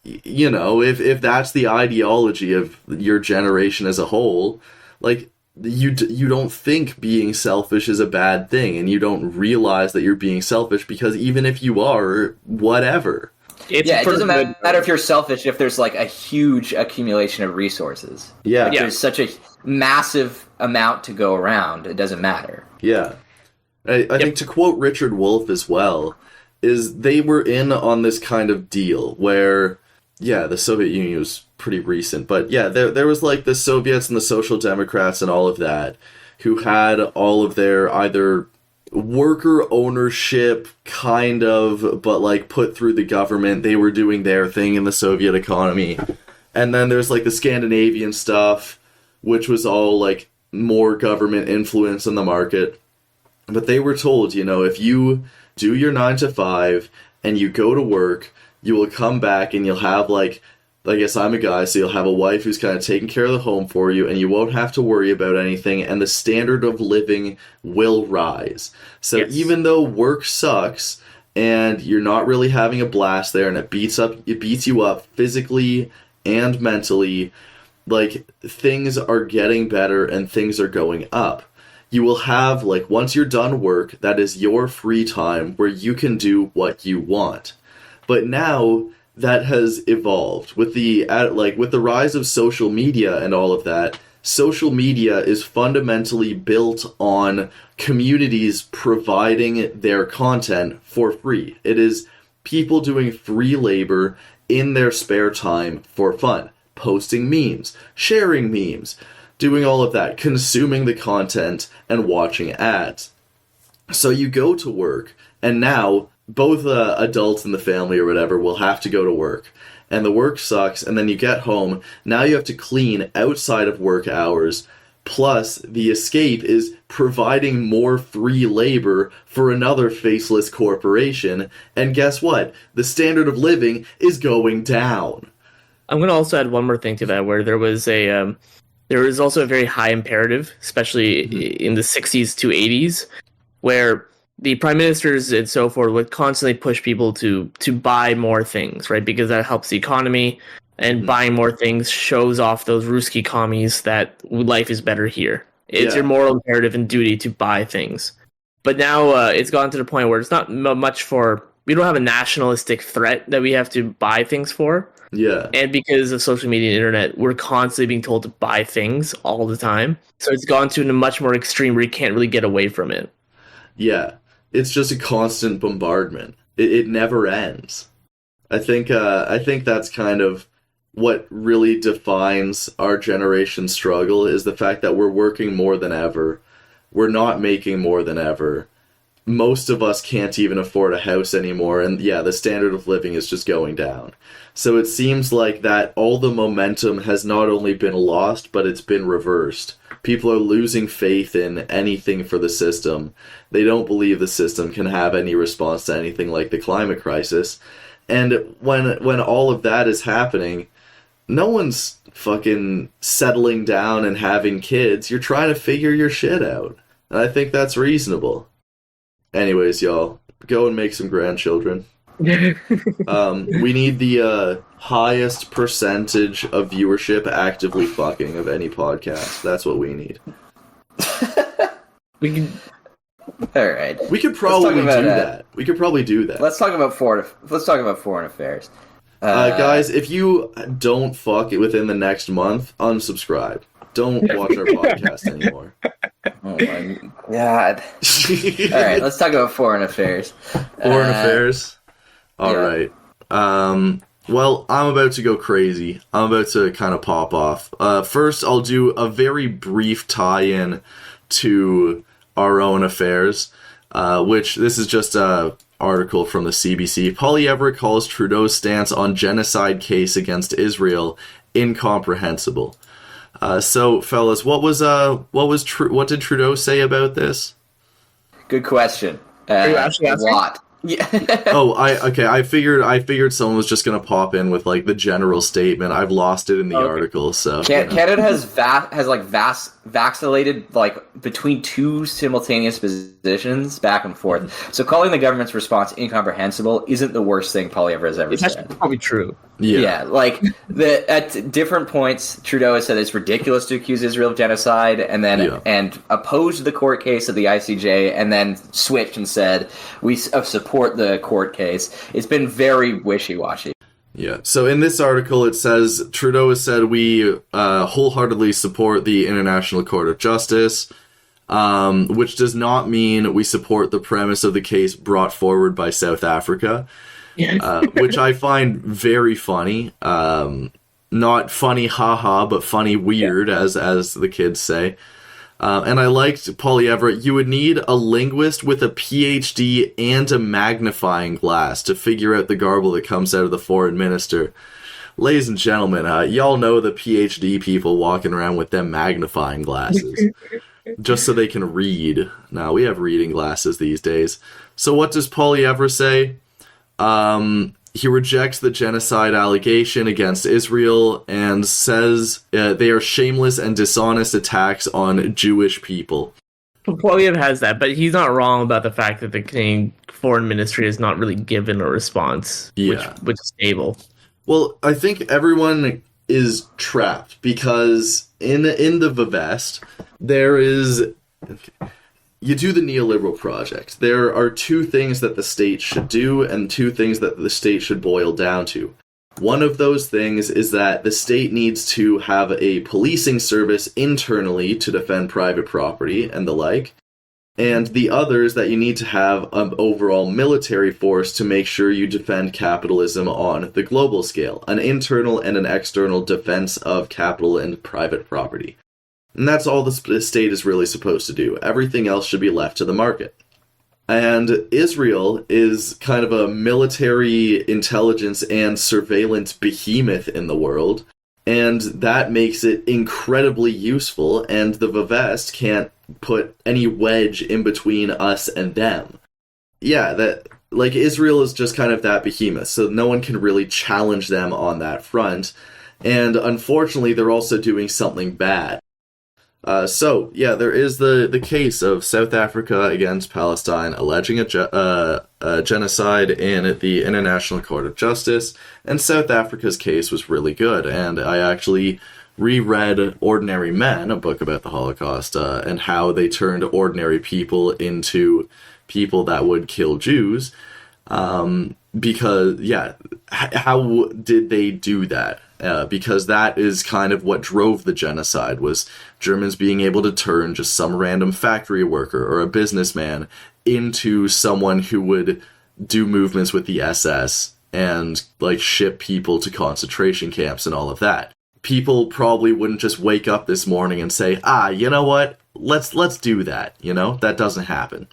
[SPEAKER 1] you know, if that's the ideology of your generation as a whole, like, you don't think being selfish is a bad thing, and you don't realize that you're being selfish, because even if you are, whatever.
[SPEAKER 2] It doesn't matter if you're selfish if there's like a huge accumulation of resources.
[SPEAKER 1] Yeah.
[SPEAKER 2] Like, there's such a massive amount to go around, it doesn't matter.
[SPEAKER 1] Yeah. I think to quote Richard Wolff as well, is they were in on this kind of deal where, yeah, the Soviet Union was pretty recent, but yeah, there was like the Soviets and the Social Democrats and all of that, who had all of their either worker ownership, kind of, but like put through the government. They were doing their thing in the Soviet economy. And then there's like the Scandinavian stuff, which was all like more government influence in the market. But they were told, you know, if you do your 9 to 5 and you go to work, you will come back and you'll have, like, I guess I'm a guy, so you'll have a wife who's kind of taking care of the home for you, and you won't have to worry about anything, and the standard of living will rise. So even though work sucks, and you're not really having a blast there, and it beats you up physically and mentally, like, things are getting better and things are going up. You will have, like, once you're done work, that is your free time where you can do what you want. But now that has evolved with the rise of social media and all of that. Social media is fundamentally built on communities providing their content for free. It is people doing free labor in their spare time for fun. posting memes, sharing memes, doing all of that, consuming the content, and watching ads. So you go to work, and now both adults in the family or whatever will have to go to work. And the work sucks, and then you get home, now you have to clean outside of work hours, plus the escape is providing more free labor for another faceless corporation, and guess what? The standard of living is going down.
[SPEAKER 3] I'm going to also add one more thing to that, where there was also a very high imperative, especially in the 60s to 80s, where the prime ministers and so forth would constantly push people to buy more things, right? Because that helps the economy, and buying more things shows off those Ruski commies that life is better here. It's your moral imperative and duty to buy things. But now it's gotten to the point where it's not much for... We don't have a nationalistic threat that we have to buy things for.
[SPEAKER 1] Yeah.
[SPEAKER 3] And because of social media and internet, we're constantly being told to buy things all the time. So it's gone to a much more extreme where you can't really get away from it.
[SPEAKER 1] Yeah. It's just a constant bombardment. It never ends. I think that's kind of what really defines our generation's struggle, is the fact that we're working more than ever. We're not making more than ever. Most of us can't even afford a house anymore, and the standard of living is just going down. So it seems like that all the momentum has not only been lost, but it's been reversed. People are losing faith in anything for the system. They don't believe the system can have any response to anything like the climate crisis. And when all of that is happening, no one's fucking settling down and having kids. You're trying to figure your shit out. And I think that's reasonable. Anyways, y'all, go and make some grandchildren. We need the highest percentage of viewership actively fucking of any podcast. That's what we need.
[SPEAKER 3] We can...
[SPEAKER 2] All right.
[SPEAKER 1] We could probably do that. We could probably do that.
[SPEAKER 2] Let's talk about foreign affairs.
[SPEAKER 1] Guys, if you don't fuck it within the next month, unsubscribe. Don't watch our podcast anymore.
[SPEAKER 2] Oh my god. All right, let's talk about foreign affairs.
[SPEAKER 1] Foreign affairs? All right. Well, I'm about to go crazy. I'm about to kind of pop off. First, I'll do a very brief tie-in to our own affairs, which this is just a article from the CBC. Poilievre calls Trudeau's stance on genocide case against Israel incomprehensible. So, fellas, what did Trudeau say about this?
[SPEAKER 2] Good question.
[SPEAKER 3] Are you actually
[SPEAKER 2] a
[SPEAKER 3] asking?
[SPEAKER 2] lot. Yeah.
[SPEAKER 1] I figured someone was just gonna pop in with like the general statement. I've lost it in the article, so
[SPEAKER 2] Canada has vacillated like between two simultaneous positions back and forth. So calling the government's response incomprehensible isn't the worst thing Poilievre has ever said.
[SPEAKER 3] That's probably true.
[SPEAKER 2] Yeah, like at different points, Trudeau has said it's ridiculous to accuse Israel of genocide, and then and opposed the court case of the ICJ, and then switched and said we support the court case. It's been very wishy-washy.
[SPEAKER 1] Yeah. So in this article, it says Trudeau has said we wholeheartedly support the International Court of Justice, which does not mean we support the premise of the case brought forward by South Africa. Which I find very funny. Not funny haha, but funny weird, as the kids say. And I liked Poilievre. You would need a linguist with a PhD and a magnifying glass to figure out the garble that comes out of the foreign minister. Ladies and gentlemen, y'all know the PhD people walking around with them magnifying glasses. Just so they can read. Now, we have reading glasses these days. So what does Poilievre say? He rejects the genocide allegation against Israel and says they are shameless and dishonest attacks on Jewish people.
[SPEAKER 3] Poilievre has that, but he's not wrong about the fact that the Canadian Foreign Ministry has not really given a response, which is stable.
[SPEAKER 1] Well, I think everyone is trapped because in the Vivest, there is... You do the neoliberal project. There are two things that the state should do and two things that the state should boil down to. One of those things is that the state needs to have a policing service internally to defend private property and the like. And the other is that you need to have an overall military force to make sure you defend capitalism on the global scale, an internal and an external defense of capital and private property. And that's all the state is really supposed to do. Everything else should be left to the market. And Israel is kind of a military intelligence and surveillance behemoth in the world, and that makes it incredibly useful, and the Vivest can't put any wedge in between us and them. Yeah, that, like, Israel is just kind of that behemoth, so no one can really challenge them on that front, and unfortunately they're also doing something bad. So, there is the case of South Africa against Palestine alleging a genocide in the International Court of Justice, and South Africa's case was really good, and I actually reread Ordinary Men, a book about the Holocaust, and how they turned ordinary people into people that would kill Jews, because, how did they do that? Because that is kind of what drove the genocide, was Germans being able to turn just some random factory worker or a businessman into someone who would do movements with the SS and, like, ship people to concentration camps and all of that. People probably wouldn't just wake up this morning and say, you know what, let's do that, That doesn't happen.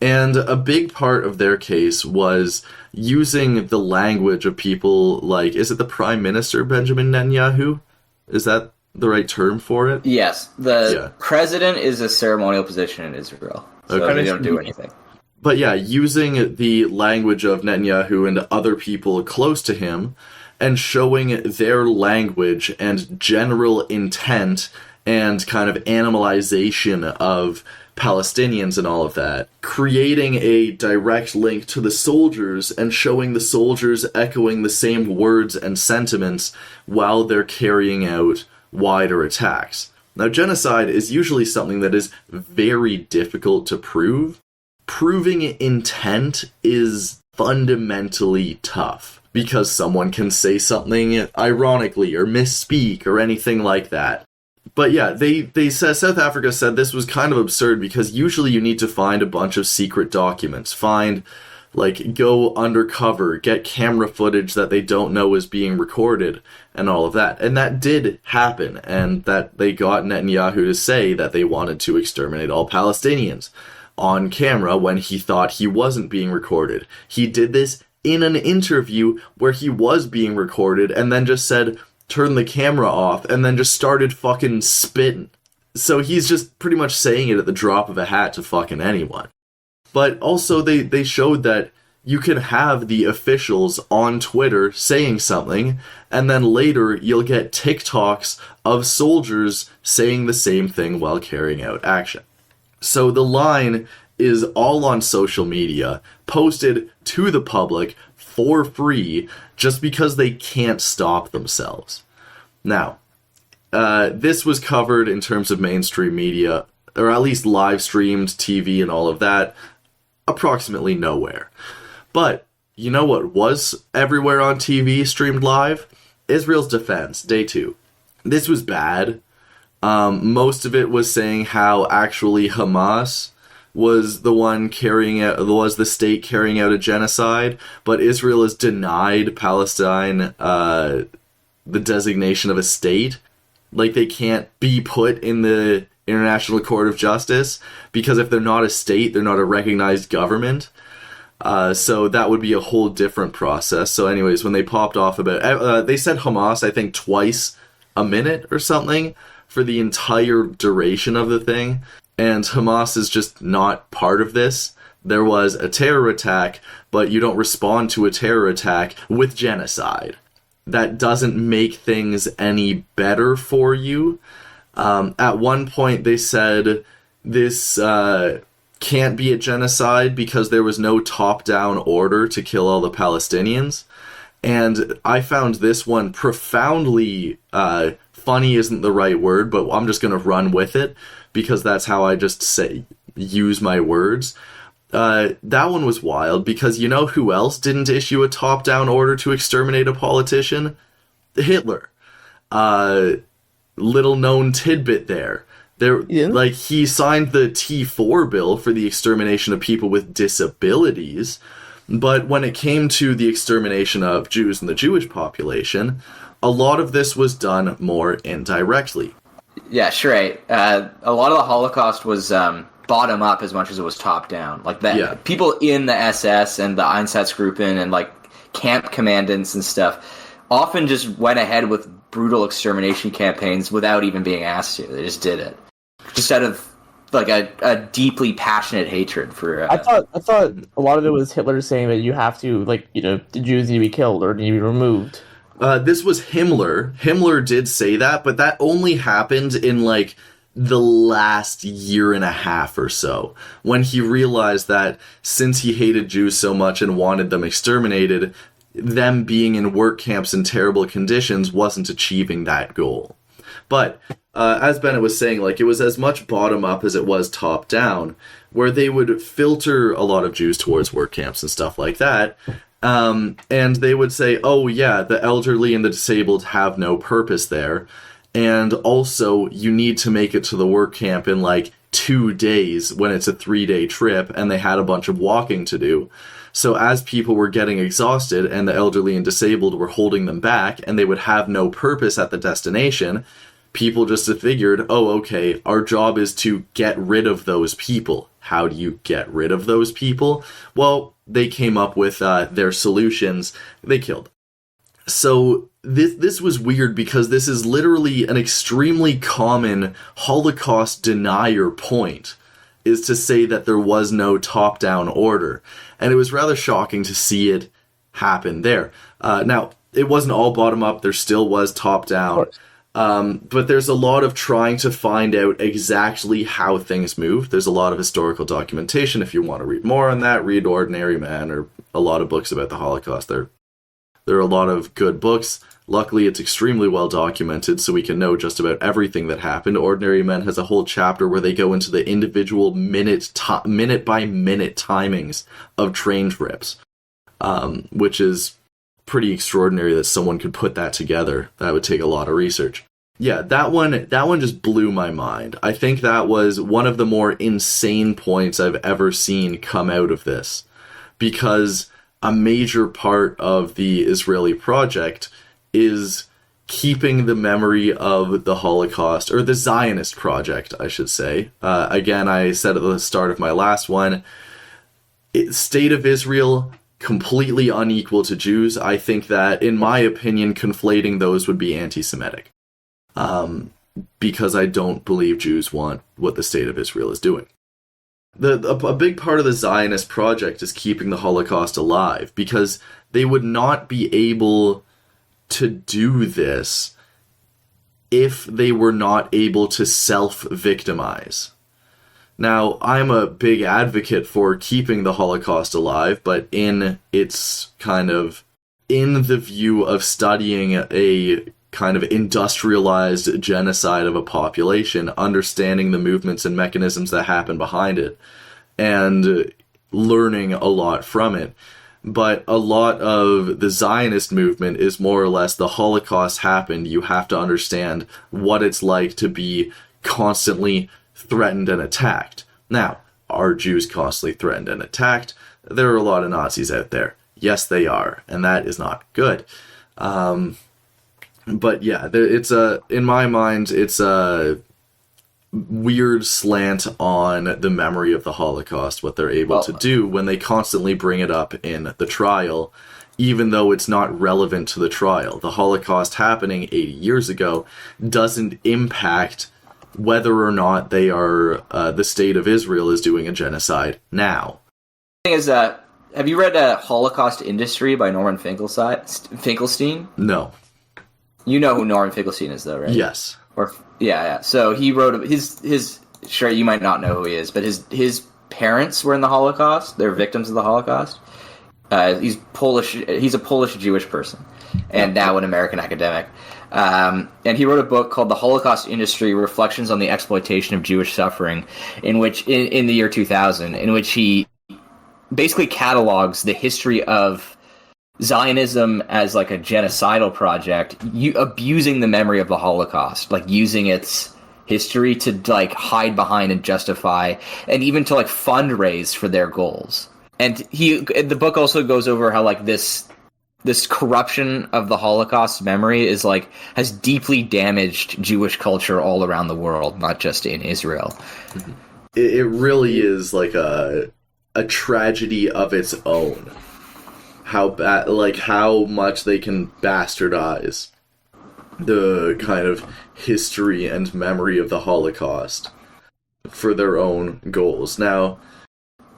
[SPEAKER 1] And a big part of their case was using the language of people like, is it the Prime Minister, Benjamin Netanyahu? Is that the right term for it?
[SPEAKER 2] Yes. The president is a ceremonial position in Israel, so they don't do anything.
[SPEAKER 1] But using the language of Netanyahu and other people close to him and showing their language and general intent and kind of animalization of Palestinians and all of that, creating a direct link to the soldiers and showing the soldiers echoing the same words and sentiments while they're carrying out wider attacks. Now, genocide is usually something that is very difficult to prove. Proving intent is fundamentally tough, because someone can say something ironically or misspeak or anything like that. But they said, South Africa said this was kind of absurd because usually you need to find a bunch of secret documents, go undercover, get camera footage that they don't know is being recorded, and all of that. And that did happen, and that they got Netanyahu to say that they wanted to exterminate all Palestinians on camera when he thought he wasn't being recorded. He did this in an interview where he was being recorded and then just said, turn the camera off, and then just started fucking spitting. So he's just pretty much saying it at the drop of a hat to fucking anyone. But also they showed that you can have the officials on Twitter saying something, and then later you'll get TikToks of soldiers saying the same thing while carrying out action. So the line is all on social media, posted to the public for free, just because they can't stop themselves. Now, this was covered in terms of mainstream media, or at least live streamed TV and all of that, approximately nowhere. But you know what was everywhere on TV streamed live? Israel's defense, day 2. This was bad. Most of it was saying how actually Hamas was the state carrying out a genocide, but Israel has denied Palestine the designation of a state. Like, they can't be put in the International Court of Justice, because if they're not a state, they're not a recognized government. So that would be a whole different process. So anyways, when they popped off about, they said Hamas, I think, twice a minute or something for the entire duration of the thing. And Hamas is just not part of this. There was a terror attack, but you don't respond to a terror attack with genocide. That doesn't make things any better for you. At one point they said this can't be a genocide because there was no top-down order to kill all the Palestinians. And I found this one profoundly funny isn't the right word, but I'm just going to run with it because that's how I just use my words. That one was wild because you know who else didn't issue a top-down order to exterminate a politician? Hitler. Little known tidbit there. Like, he signed the T4 bill for the extermination of people with disabilities, but when it came to the extermination of Jews and the Jewish population, a lot of this was done more indirectly.
[SPEAKER 2] Yeah, sure. Right. A lot of the Holocaust was bottom up as much as it was top down. Like that, people in the SS and the Einsatzgruppen and like camp commandants and stuff often just went ahead with brutal extermination campaigns without even being asked to. They just did it, just out of like a deeply passionate hatred for.
[SPEAKER 3] I thought a lot of it was Hitler saying that you have to, like, you know, the Jews need to be killed or need to be removed.
[SPEAKER 1] This was Himmler. Himmler did say that, but that only happened in, like, the last year and a half or so, when he realized that since he hated Jews so much and wanted them exterminated, them being in work camps in terrible conditions wasn't achieving that goal. But, as Bennett was saying, like, it was as much bottom up as it was top down, where they would filter a lot of Jews towards work camps and stuff like that. And they would say, oh yeah, the elderly and the disabled have no purpose there. And also, you need to make it to the work camp in like 2 days when it's a 3-day trip, and they had a bunch of walking to do. So as people were getting exhausted and the elderly and disabled were holding them back, and they would have no purpose at the destination, people just figured, oh, okay, our job is to get rid of those people. How do you get rid of those people? Well, they came up with their solutions. They killed them. So this was weird because this is literally an extremely common Holocaust denier point, is to say that there was no top-down order. And it was rather shocking to see it happen there. Now, it wasn't all bottom-up. There still was top-down. But there's a lot of trying to find out exactly how things move. There's a lot of historical documentation. If you want to read more on that, read Ordinary Man or a lot of books about the Holocaust. There are a lot of good books. Luckily, it's extremely well documented, so we can know just about everything that happened. Ordinary Men has a whole chapter where they go into the individual minute-by-minute timings of train trips, which is pretty extraordinary that someone could put that together. That would take a lot of research. Yeah, that one just blew my mind. I think that was one of the more insane points I've ever seen come out of this, because a major part of the Israeli project is keeping the memory of the Holocaust, or the Zionist project, I should say. Again, I said at the start of my last one, State of Israel, completely unequal to Jews. I think that, in my opinion, conflating those would be anti-Semitic. Because I don't believe Jews want what the State of Israel is doing. A big part of the Zionist project is keeping the Holocaust alive, because they would not be able to do this if they were not able to self-victimize. Now, I'm a big advocate for keeping the Holocaust alive, but in its kind of, in the view of studying a kind of industrialized genocide of a population, understanding the movements and mechanisms that happen behind it, and learning a lot from it. But a lot of the Zionist movement is more or less the Holocaust happened. You have to understand what it's like to be constantly threatened and attacked. Now, are Jews constantly threatened and attacked? There are a lot of Nazis out there. Yes, they are, and that is not good. But yeah, in my mind, it's a weird slant on the memory of the Holocaust, what they're able to do when they constantly bring it up in the trial, even though it's not relevant to the trial. The Holocaust happening 80 years ago doesn't impact whether or not they are, the State of Israel is doing a genocide now.
[SPEAKER 2] The thing is, have you read Holocaust Industry by Norman Finkelstein?
[SPEAKER 1] No.
[SPEAKER 2] You know who Norman Finkelstein is, though, right?
[SPEAKER 1] Yes.
[SPEAKER 2] Yeah. So he wrote his. Sure, you might not know who he is, but his parents were in the Holocaust. They're victims of the Holocaust. He's Polish. He's a Polish Jewish person, and now an American academic. And he wrote a book called "The Holocaust Industry: Reflections on the Exploitation of Jewish Suffering," in which, in the year 2000, in which he basically catalogs the history of Zionism as like a genocidal project, abusing the memory of the Holocaust, like using its history to like hide behind and justify, and even to like fundraise for their goals. And the book also goes over how like this corruption of the Holocaust memory is like has deeply damaged Jewish culture all around the world, not just in Israel.
[SPEAKER 1] It really is like a tragedy of its own. How bad, like how much they can bastardize the kind of history and memory of the Holocaust for their own goals. Now,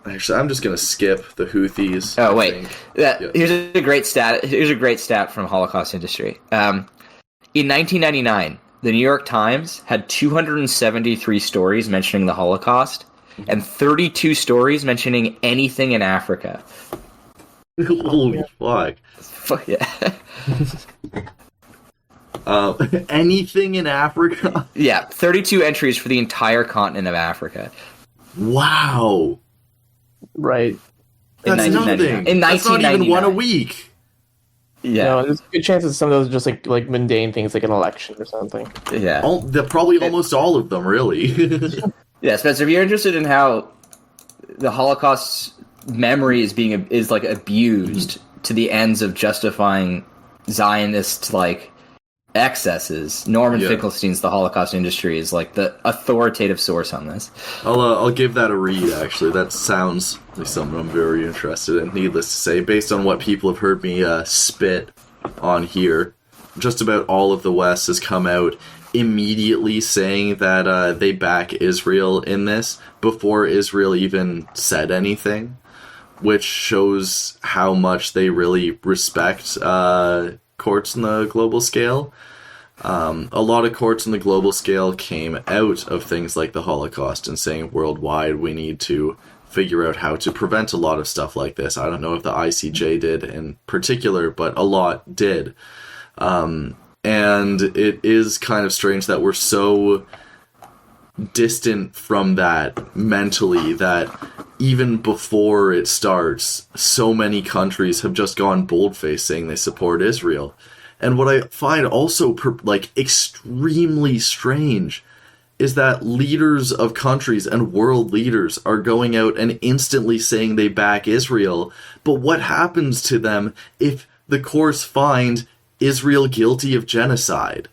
[SPEAKER 1] actually, I'm just gonna skip the Houthis.
[SPEAKER 2] Oh wait, here's a great stat. Here's a great stat from Holocaust Industry. In 1999, the New York Times had 273 stories mentioning the Holocaust, and 32 stories mentioning anything in Africa.
[SPEAKER 1] Holy fuck!
[SPEAKER 2] Fuck yeah.
[SPEAKER 1] Anything in Africa?
[SPEAKER 2] Yeah, 32 entries for the entire continent of Africa.
[SPEAKER 1] Wow.
[SPEAKER 3] Right.
[SPEAKER 1] That's nothing. That's not even one a week.
[SPEAKER 2] Yeah.
[SPEAKER 3] No, there's a good chance that some of those are just like mundane things, like an election or something.
[SPEAKER 2] Yeah.
[SPEAKER 1] Probably almost all of them, really.
[SPEAKER 2] Yeah, Spencer, if you're interested in how the Holocaust's memory is like abused to the ends of justifying Zionist like excesses, Norman Finkelstein's The Holocaust Industry is like the authoritative source on this.
[SPEAKER 1] I'll give that a read, actually. That sounds like something I'm very interested in, needless to say. Based on what people have heard me spit on here, just about all of the West has come out immediately saying that they back Israel in this before Israel even said anything, which shows how much they really respect courts on the global scale. A lot of courts on the global scale came out of things like the Holocaust and saying worldwide we need to figure out how to prevent a lot of stuff like this. I don't know if the ICJ did in particular, but a lot did. And it is kind of strange that we're so distant from that mentally that even before it starts, so many countries have just gone boldface saying they support Israel. And what I find also extremely strange is that leaders of countries and world leaders are going out and instantly saying they back Israel. But what happens to them if the courts find Israel guilty of genocide?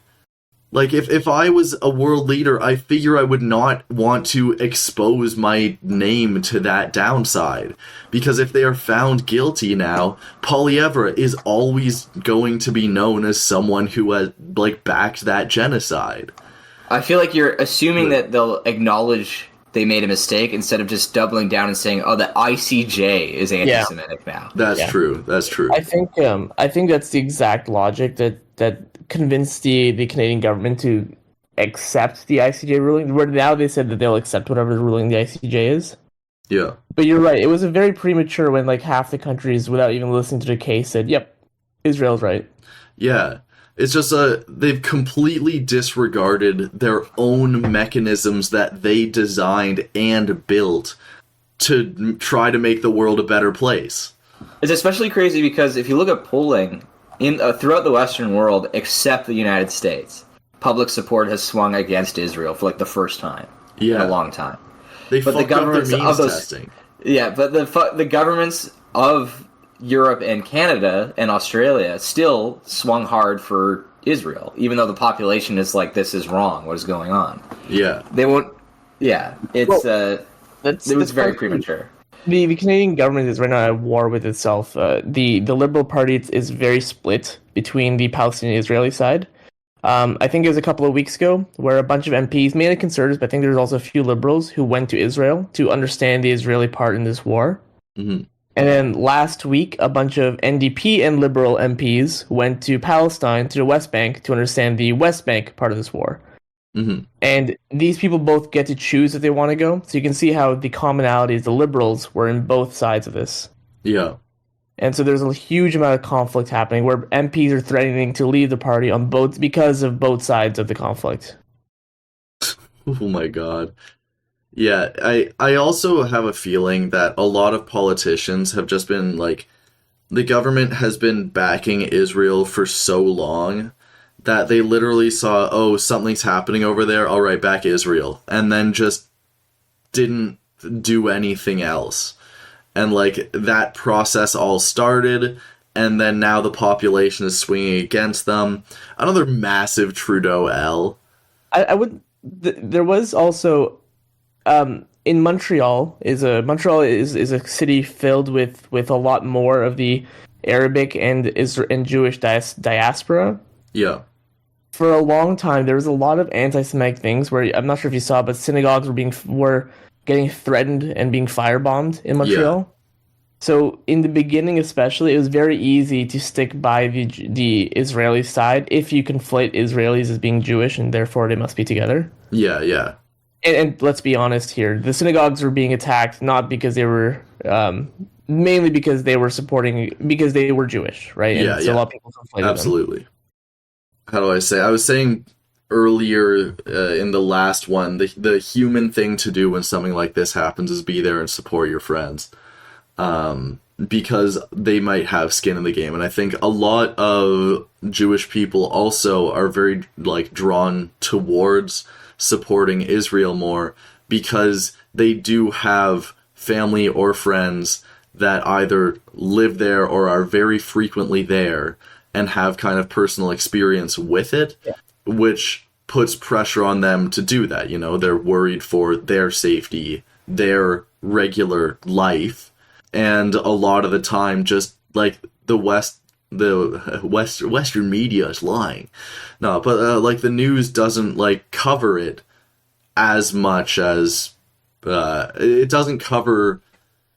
[SPEAKER 1] Like, if I was a world leader, I figure I would not want to expose my name to that downside. Because if they are found guilty now, Poilievre is always going to be known as someone who has, backed that genocide.
[SPEAKER 2] I feel like you're assuming that they'll acknowledge they made a mistake instead of just doubling down and saying, "Oh, the ICJ is anti-Semitic now."
[SPEAKER 1] That's true. That's true.
[SPEAKER 3] I think that's the exact logic that convinced the Canadian government to accept the ICJ ruling. Where now they said that they'll accept whatever ruling the ICJ is.
[SPEAKER 1] Yeah.
[SPEAKER 3] But you're right. It was a very premature when half the countries, without even listening to the case, said, "Yep, Israel's right."
[SPEAKER 1] Yeah. It's just they've completely disregarded their own mechanisms that they designed and built to try to make the world a better place.
[SPEAKER 2] It's especially crazy because if you look at polling in throughout the Western world, except the United States, public support has swung against Israel for the first time in a long time.
[SPEAKER 1] They fucked up their means testing.
[SPEAKER 2] Yeah, but the governments of Europe and Canada and Australia still swung hard for Israel, even though the population is this is wrong. What is going on?
[SPEAKER 1] Yeah.
[SPEAKER 2] They won't. Yeah, it was very premature.
[SPEAKER 3] The Canadian government is right now at war with itself. The Liberal Party is very split between the Palestinian and Israeli side. I think it was a couple of weeks ago where a bunch of MPs, mainly conservatives, but I think there's also a few liberals who went to Israel to understand the Israeli part in this war.
[SPEAKER 1] Mm-hmm.
[SPEAKER 3] And then last week, a bunch of NDP and Liberal MPs went to Palestine, to the West Bank, to understand the West Bank part of this war.
[SPEAKER 1] Mm-hmm.
[SPEAKER 3] And these people both get to choose if they want to go. So you can see how the commonalities, the Liberals, were in both sides of this.
[SPEAKER 1] Yeah.
[SPEAKER 3] And so there's a huge amount of conflict happening where MPs are threatening to leave the party on both because of both sides of the conflict.
[SPEAKER 1] Oh my god. Yeah, I also have a feeling that a lot of politicians have just been the government has been backing Israel for so long that they literally saw, oh, something's happening over there, I'll write back Israel, and then just didn't do anything else. And, like, that process all started, and then now the population is swinging against them. Another massive Trudeau L.
[SPEAKER 3] I would... there was also... in Montreal is a city filled with a lot more of the Arabic and Jewish diaspora.
[SPEAKER 1] Yeah.
[SPEAKER 3] For a long time, there was a lot of anti-Semitic things where, I'm not sure if you saw, but synagogues were getting threatened and being firebombed in Montreal. Yeah. So in the beginning, especially, it was very easy to stick by the Israeli side if you conflate Israelis as being Jewish and therefore they must be together.
[SPEAKER 1] Yeah, yeah.
[SPEAKER 3] And let's be honest here, the synagogues were being attacked not because they were mainly because they were because they were Jewish, right?
[SPEAKER 1] Yeah,
[SPEAKER 3] and so a lot of people conflated
[SPEAKER 1] absolutely.
[SPEAKER 3] them.
[SPEAKER 1] How do I say? I was saying earlier in the last one, the human thing to do when something like this happens is be there and support your friends, because they might have skin in the game. And I think a lot of Jewish people also are very drawn towards supporting Israel more because they do have family or friends that either live there or are very frequently there and have kind of personal experience with it, which puts pressure on them to do that. You know, they're worried for their safety, their regular life, and a lot of the time just like the Western media is lying. No, but the news doesn't cover it as much as it doesn't cover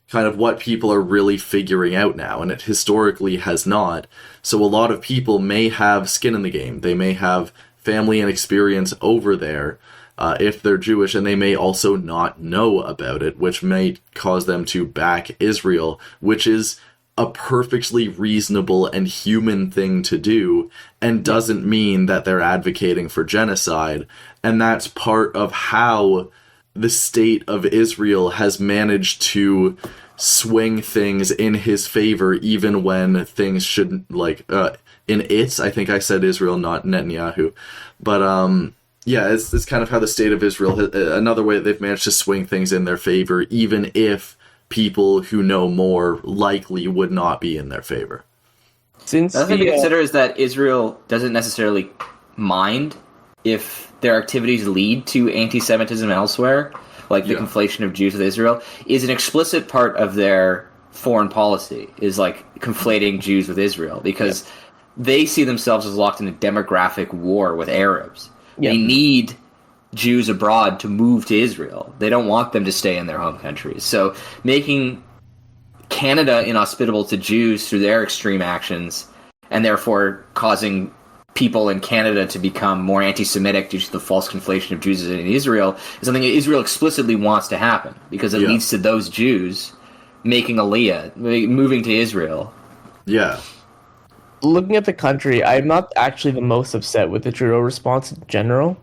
[SPEAKER 1] kind of what people are really figuring out now, and it historically has not. So a lot of people may have skin in the game. They may have family and experience over there if they're Jewish, and they may also not know about it, which may cause them to back Israel, which is a perfectly reasonable and human thing to do, and doesn't mean that they're advocating for genocide. And that's part of how the state of Israel has managed to swing things in his favor, even when things shouldn't, I think I said Israel, not Netanyahu. But, yeah, it's kind of how the state of Israel, another way that they've managed to swing things in their favor, even if people who know more likely would not be in their favor.
[SPEAKER 2] The other thing to consider is that Israel doesn't necessarily mind if their activities lead to anti-Semitism elsewhere, like the conflation of Jews with Israel, is an explicit part of their foreign policy, is conflating Jews with Israel, because they see themselves as locked in a demographic war with Arabs. Yeah. They need Jews abroad to move to Israel. They don't want them to stay in their home countries. So making Canada inhospitable to Jews through their extreme actions, and therefore causing people in Canada to become more anti-Semitic due to the false conflation of Jews in Israel, is something that Israel explicitly wants to happen, because it leads to those Jews making Aliyah, moving to Israel.
[SPEAKER 1] Yeah.
[SPEAKER 3] Looking at the country, I'm not actually the most upset with the Trudeau response in general.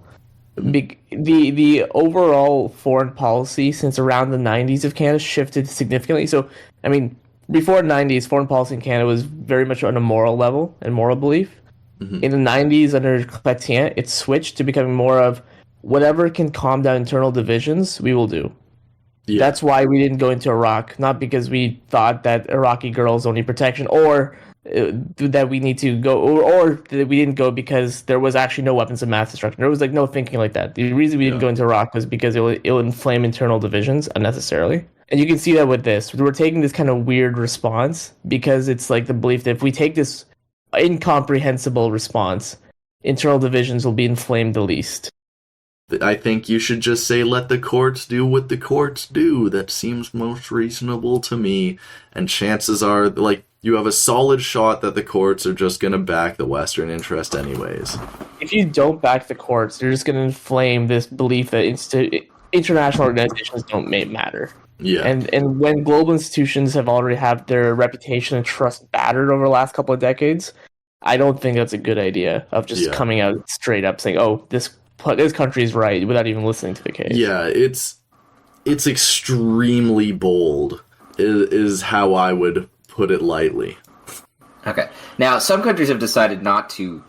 [SPEAKER 3] The overall foreign policy since around the 90s of Canada shifted significantly. So, I mean, before the 90s, foreign policy in Canada was very much on a moral level and moral belief. In the 90s, under Chrétien, it switched to becoming more of whatever can calm down internal divisions, we will do. Yeah. That's why we didn't go into Iraq, not because we thought that Iraqi girls don't need protection, or that we need to go, or that we didn't go because there was actually no weapons of mass destruction. There was no thinking like that. The reason we didn't go into Iraq was because it'll inflame internal divisions unnecessarily. And you can see that with this. We're taking this kind of weird response because it's the belief that if we take this incomprehensible response, internal divisions will be inflamed the least.
[SPEAKER 1] I think you should just say, let the courts do what the courts do. That seems most reasonable to me. And chances are, you have a solid shot that the courts are just going to back the Western interest anyways.
[SPEAKER 3] If you don't back the courts, you're just going to inflame this belief that international organizations don't matter.
[SPEAKER 1] Yeah.
[SPEAKER 3] And when global institutions have already had their reputation and trust battered over the last couple of decades, I don't think that's a good idea of just coming out straight up saying, oh, this country's right, without even listening to the case.
[SPEAKER 1] Yeah, it's extremely bold, is how I would put it lightly.
[SPEAKER 2] Okay. Now, some countries have decided not to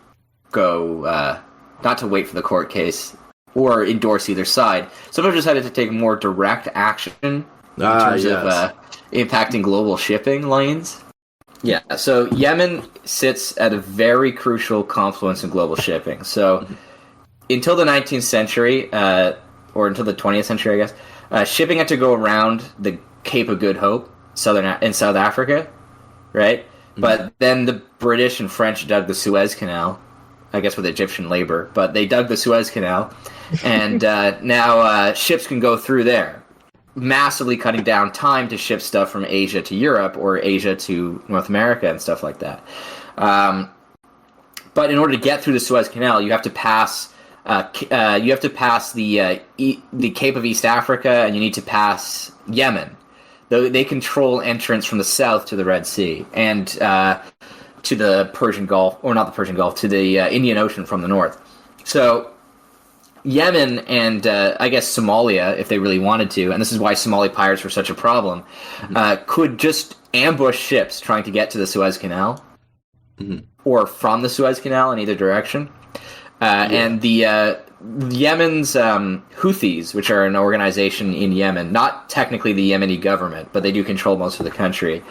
[SPEAKER 2] wait for the court case or endorse either side. Some have decided to take more direct action in terms of impacting global shipping lanes. Yeah, so Yemen sits at a very crucial confluence in global shipping. So until the 19th century, or until the 20th century, I guess, shipping had to go around the Cape of Good Hope in South Africa, right? But then the British and French dug the Suez Canal, I guess with Egyptian labor, but they dug the Suez Canal, and now ships can go through there, massively cutting down time to ship stuff from Asia to Europe or Asia to North America and stuff like that. But in order to get through the Suez Canal, you have to pass the Cape of East Africa, and you need to pass Yemen. They control entrance from the south to the Red Sea and to the Persian Gulf, or not the Persian Gulf, to the Indian Ocean from the north. So Yemen and I guess Somalia, if they really wanted to, and this is why Somali pirates were such a problem, could just ambush ships trying to get to the Suez Canal or from the Suez Canal in either direction. And the Yemen's Houthis, which are an organization in Yemen, not technically the Yemeni government, but they do control most of the country,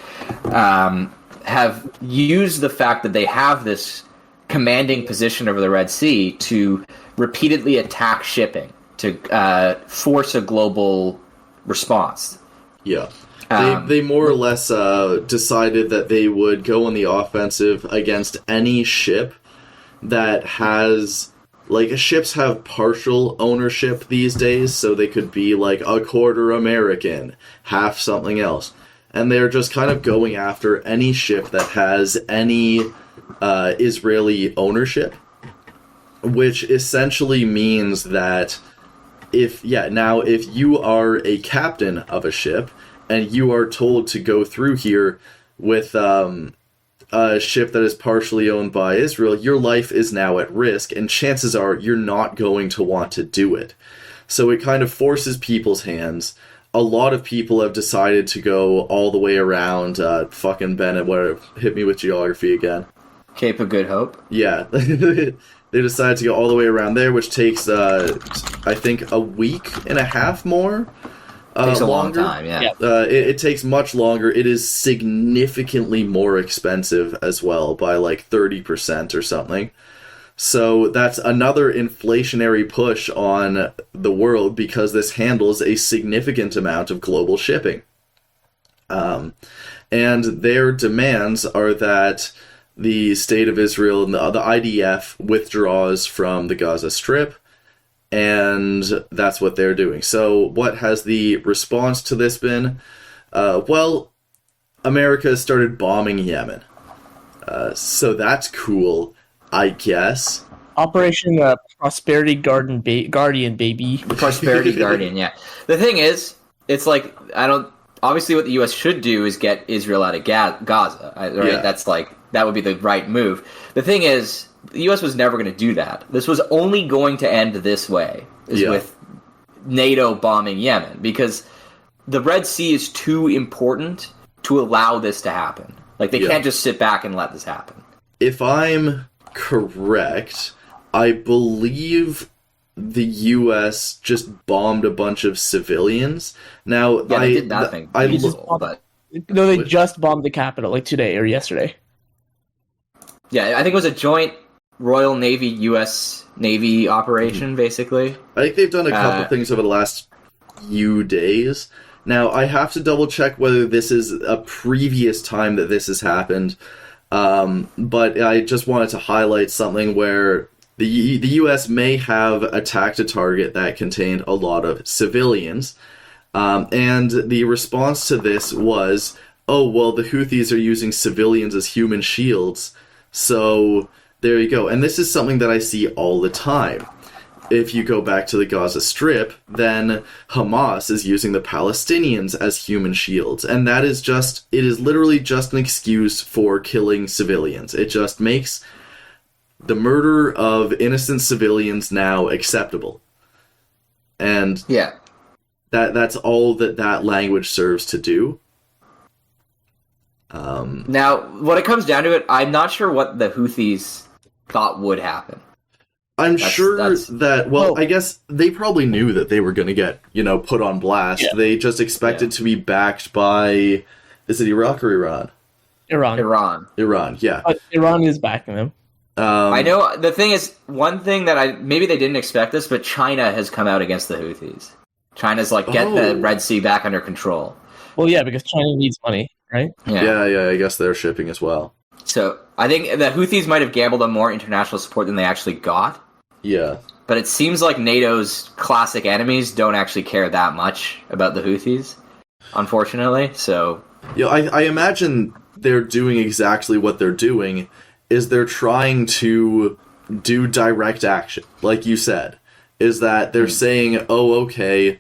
[SPEAKER 2] have used the fact that they have this commanding position over the Red Sea to repeatedly attack shipping, to force a global response.
[SPEAKER 1] Yeah. They more or less decided that they would go on the offensive against any ship that has, like, ships have partial ownership these days, so they could be like a quarter American, half something else. And they're just kind of going after any ship that has any Israeli ownership, which essentially means that if you are a captain of a ship and you are told to go through here with a ship that is partially owned by Israel, your life is now at risk, and chances are you're not going to want to do it. So it kind of forces people's hands. A lot of people have decided to go all the way around fucking Bennett, where hit me with geography again.
[SPEAKER 2] Cape of Good Hope?
[SPEAKER 1] Yeah. They decided to go all the way around there, which takes, I think, a week and a half more.
[SPEAKER 2] Takes a long time, yeah.
[SPEAKER 1] It takes much longer. It is significantly more expensive as well, by like 30% or something. So that's another inflationary push on the world, because this handles a significant amount of global shipping. And their demands are that the State of Israel and the IDF withdraws from the Gaza Strip, and that's what they're doing. So what has the response to this been? Well, America started bombing Yemen. So that's cool, I guess.
[SPEAKER 3] Operation Prosperity Guardian, baby.
[SPEAKER 2] Prosperity Guardian, yeah. The thing is, it's like, obviously what the U.S. should do is get Israel out of Gaza, right? Yeah. That would be the right move. The thing is, the U.S. was never going to do that. This was only going to end this way, with NATO bombing Yemen, because the Red Sea is too important to allow this to happen. Like, they can't just sit back and let this happen.
[SPEAKER 1] If I'm correct, I believe the U.S. just bombed a bunch of civilians. Now,
[SPEAKER 2] they did nothing.
[SPEAKER 3] They just bombed the capital, like today or yesterday.
[SPEAKER 2] Yeah, I think it was a joint Royal Navy, U.S. Navy operation, basically.
[SPEAKER 1] I think they've done a couple things over the last few days. Now, I have to double check whether this is a previous time that this has happened, but I just wanted to highlight something where the U.S. may have attacked a target that contained a lot of civilians, and the response to this was, oh, well, the Houthis are using civilians as human shields, so there you go. And this is something that I see all the time. If you go back to the Gaza Strip, then Hamas is using the Palestinians as human shields. And that is it is literally just an excuse for killing civilians. It just makes the murder of innocent civilians now acceptable. And that's all that language serves to do.
[SPEAKER 2] Now, when it comes down to it, I'm not sure what the Houthis thought would happen.
[SPEAKER 1] I'm sure that,
[SPEAKER 3] well,
[SPEAKER 1] I guess they probably knew that they were going to get, put on blast.
[SPEAKER 3] Yeah.
[SPEAKER 1] They just expected to be backed by, is it Iraq or Iran?
[SPEAKER 3] Iran,
[SPEAKER 1] yeah.
[SPEAKER 3] but Iran is backing them.
[SPEAKER 2] I know, the thing is, one thing that maybe they didn't expect this, but China has come out against the Houthis. China's like, get the Red Sea back under control.
[SPEAKER 3] Well, yeah, because China needs money, right?
[SPEAKER 1] Yeah, I guess they're shipping as well.
[SPEAKER 2] So I think the Houthis might have gambled on more international support than they actually got.
[SPEAKER 1] Yeah.
[SPEAKER 2] But it seems like NATO's classic enemies don't actually care that much about the Houthis, unfortunately. So
[SPEAKER 1] Yeah, I imagine they're doing exactly what they're doing, is they're trying to do direct action, like you said. Is that they're saying, oh, okay,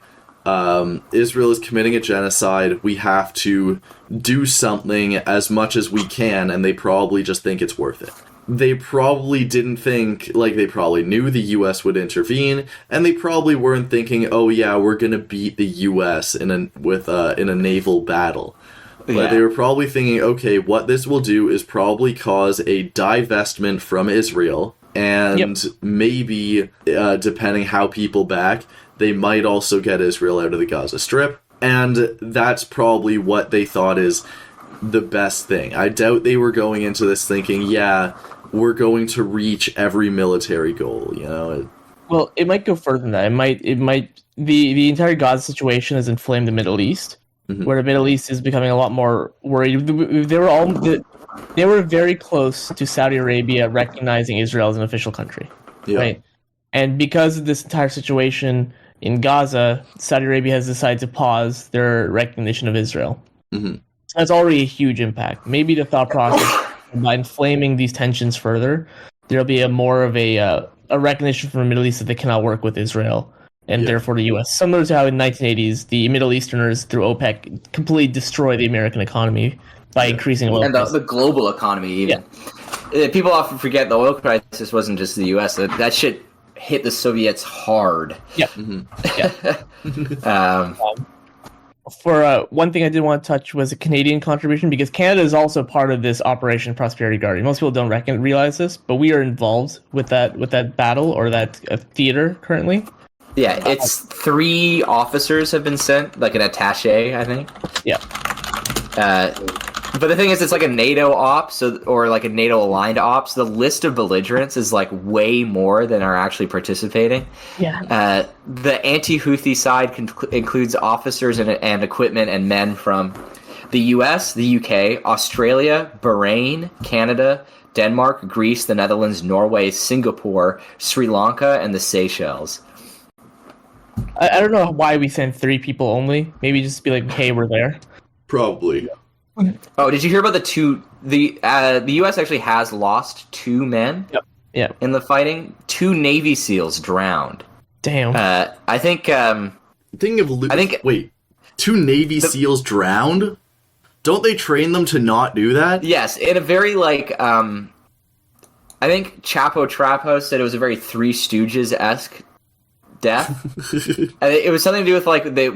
[SPEAKER 1] Israel is committing a genocide, we have to do something as much as we can, and they probably just think it's worth it. They probably didn't think, they probably knew the U.S. would intervene, and they probably weren't thinking, oh yeah, we're gonna beat the U.S. in a naval battle. But they were probably thinking, okay, what this will do is probably cause a divestment from Israel, and maybe, depending how people back, they might also get Israel out of the Gaza Strip, and that's probably what they thought is the best thing. I doubt they were going into this thinking, yeah, we're going to reach every military goal,
[SPEAKER 3] Well, it might go further than that. It might. The entire Gaza situation has inflamed the Middle East, where the Middle East is becoming a lot more worried. They were very close to Saudi Arabia recognizing Israel as an official country, right? And because of this entire situation in Gaza, Saudi Arabia has decided to pause their recognition of Israel. So that's already a huge impact. Maybe the thought process by inflaming these tensions further, there'll be more of a recognition from the Middle East that they cannot work with Israel, and therefore the U.S. Similar to how in the 1980s, the Middle Easterners, through OPEC, completely destroy the American economy by increasing oil
[SPEAKER 2] and the global economy even. People often forget the oil crisis wasn't just the U.S. That shit hit the Soviets hard.
[SPEAKER 3] For one thing I did want to touch was a Canadian contribution, because Canada is also part of this Operation Prosperity Guardian. Most people don't realize this, but we are involved with that battle, or that theater currently.
[SPEAKER 2] Yeah, it's 3 officers have been sent, like an attaché, I think.
[SPEAKER 3] Yeah.
[SPEAKER 2] But the thing is, it's like a NATO op, or like a NATO-aligned op, so the list of belligerents is like way more than are actually participating.
[SPEAKER 3] Yeah.
[SPEAKER 2] The anti-Houthi side includes officers and equipment and men from the US, the UK, Australia, Bahrain, Canada, Denmark, Greece, the Netherlands, Norway, Singapore, Sri Lanka, and the Seychelles.
[SPEAKER 3] I don't know why we sent 3 people only. Maybe just be like, hey, we're there.
[SPEAKER 1] Probably.
[SPEAKER 2] Oh, did you hear about the U.S. actually has lost 2 men in the fighting? 2 Navy SEALs drowned.
[SPEAKER 3] Damn.
[SPEAKER 2] I think...
[SPEAKER 1] wait, 2 Navy SEALs drowned? Don't they train them to not do that?
[SPEAKER 2] Yes, in a very, I think Chapo Trap House said it was a very Three Stooges-esque death. It was something to do with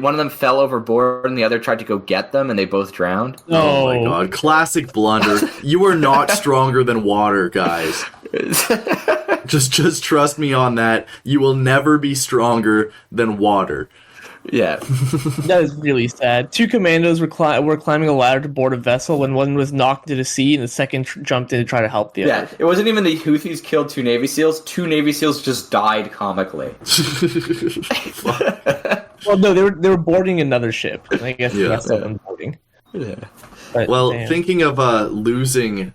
[SPEAKER 2] one of them fell overboard and the other tried to go get them, and they both drowned.
[SPEAKER 1] Oh my god, classic blunder. You are not stronger than water, guys. Just trust me on that. You will never be stronger than water.
[SPEAKER 2] Yeah.
[SPEAKER 3] That is really sad. 2 commandos were climbing a ladder to board a vessel when one was knocked into the sea and the second jumped in to try to help the other.
[SPEAKER 2] Yeah, it wasn't even the Houthis killed 2 Navy SEALs. 2 Navy SEALs just died comically.
[SPEAKER 3] Well, no, they were boarding another ship. I guess that's them boarding.
[SPEAKER 2] Yeah.
[SPEAKER 3] But,
[SPEAKER 1] well, thinking of losing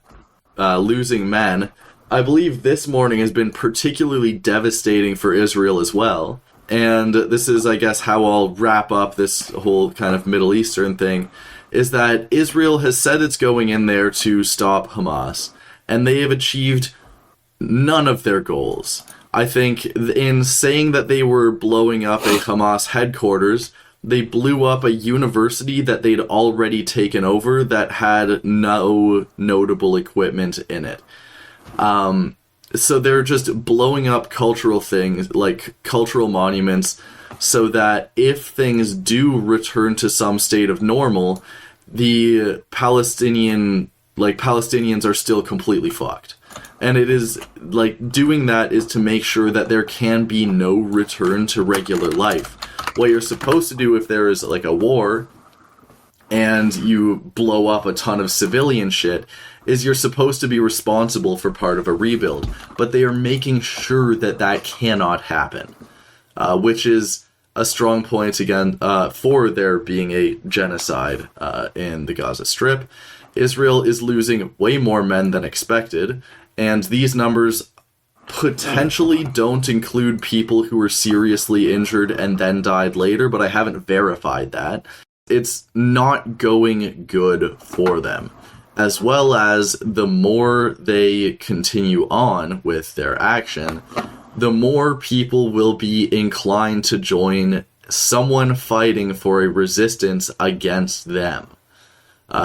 [SPEAKER 1] men, I believe this morning has been particularly devastating for Israel as well. And this is, I guess, how I'll wrap up this whole kind of Middle Eastern thing, is that Israel has said it's going in there to stop Hamas, and they have achieved none of their goals. I think in saying that they were blowing up a Hamas headquarters, they blew up a university that they'd already taken over that had no notable equipment in it. So they're just blowing up cultural things, like cultural monuments, so that if things do return to some state of normal, the Palestinians are still completely fucked. And it is, like, doing that is to make sure that there can be no return to regular life. What you're supposed to do if there is, like, a war and you blow up a ton of civilian shit is you're supposed to be responsible for part of a rebuild. But they are making sure that that cannot happen, which is a strong point, again, for there being a genocide in the Gaza Strip. Israel is losing way more men than expected, and these numbers potentially don't include people who were seriously injured and then died later, but I haven't verified that. It's not going good for them. As well as the more they continue on with their action, the more people will be inclined to join someone fighting for a resistance against them.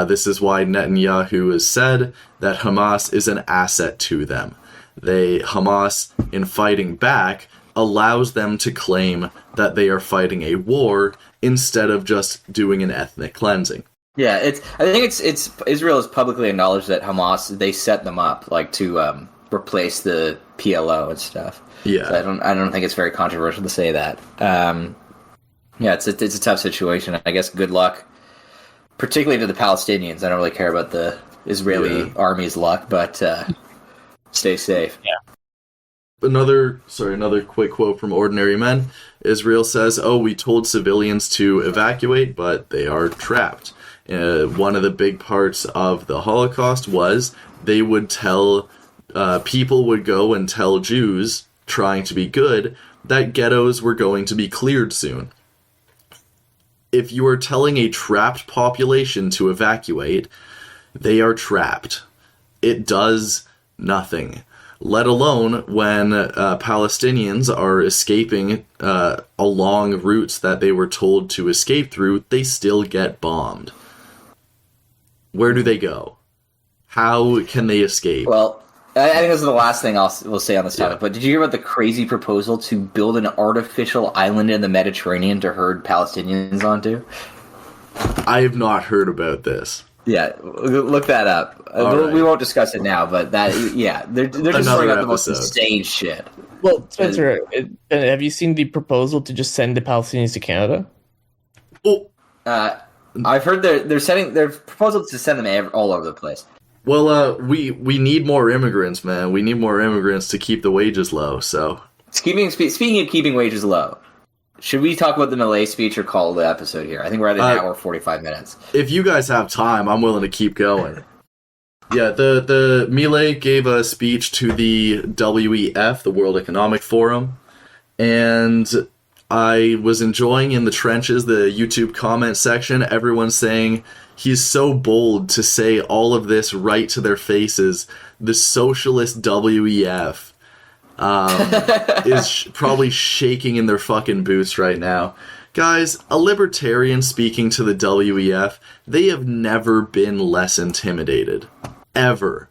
[SPEAKER 1] This is why Netanyahu has said that Hamas is an asset to them. Hamas, in fighting back, allows them to claim that they are fighting a war instead of just doing an ethnic cleansing.
[SPEAKER 2] Yeah, I think it's Israel has publicly acknowledged that Hamas, they set them up like to replace the PLO and stuff.
[SPEAKER 1] Yeah,
[SPEAKER 2] so I don't think it's very controversial to say that. Yeah, it's a tough situation. I guess good luck, particularly to the Palestinians. I don't really care about the Israeli army's luck, but stay safe.
[SPEAKER 3] Yeah.
[SPEAKER 1] Another quick quote from Ordinary Men. Israel says, we told civilians to evacuate, but they are trapped. One of the big parts of the Holocaust was they would tell, people would go and tell Jews, trying to be good, that ghettos were going to be cleared soon. If you are telling a trapped population to evacuate, they are trapped. It does nothing. Let alone when Palestinians are escaping along routes that they were told to escape through, they still get bombed. Where do they go? How can they escape?
[SPEAKER 2] Well, I think this is the last thing we'll say on this topic, but did you hear about the crazy proposal to build an artificial island in the Mediterranean to herd Palestinians onto?
[SPEAKER 1] I have not heard about this.
[SPEAKER 2] Yeah, look that up.
[SPEAKER 1] Right.
[SPEAKER 2] We won't discuss it now, but they're just throwing out the most insane shit.
[SPEAKER 3] Well, Spencer, have you seen the proposal to just send the Palestinians to Canada?
[SPEAKER 1] Oh,
[SPEAKER 2] I've heard they're sending their proposal to send them all over the place.
[SPEAKER 1] Well, we need more immigrants, man. We need more immigrants to keep the wages low. So, speaking
[SPEAKER 2] of keeping wages low, should we talk about the Milei speech or call the episode here? I think we're at an hour 45 minutes.
[SPEAKER 1] If you guys have time, I'm willing to keep going. Yeah, the Milei gave a speech to the WEF, the World Economic Forum, and I was enjoying in the trenches, the YouTube comment section, everyone saying he's so bold to say all of this right to their faces. The socialist WEF is probably shaking in their fucking boots right now. Guys, a libertarian speaking to the WEF, they have never been less intimidated. Ever.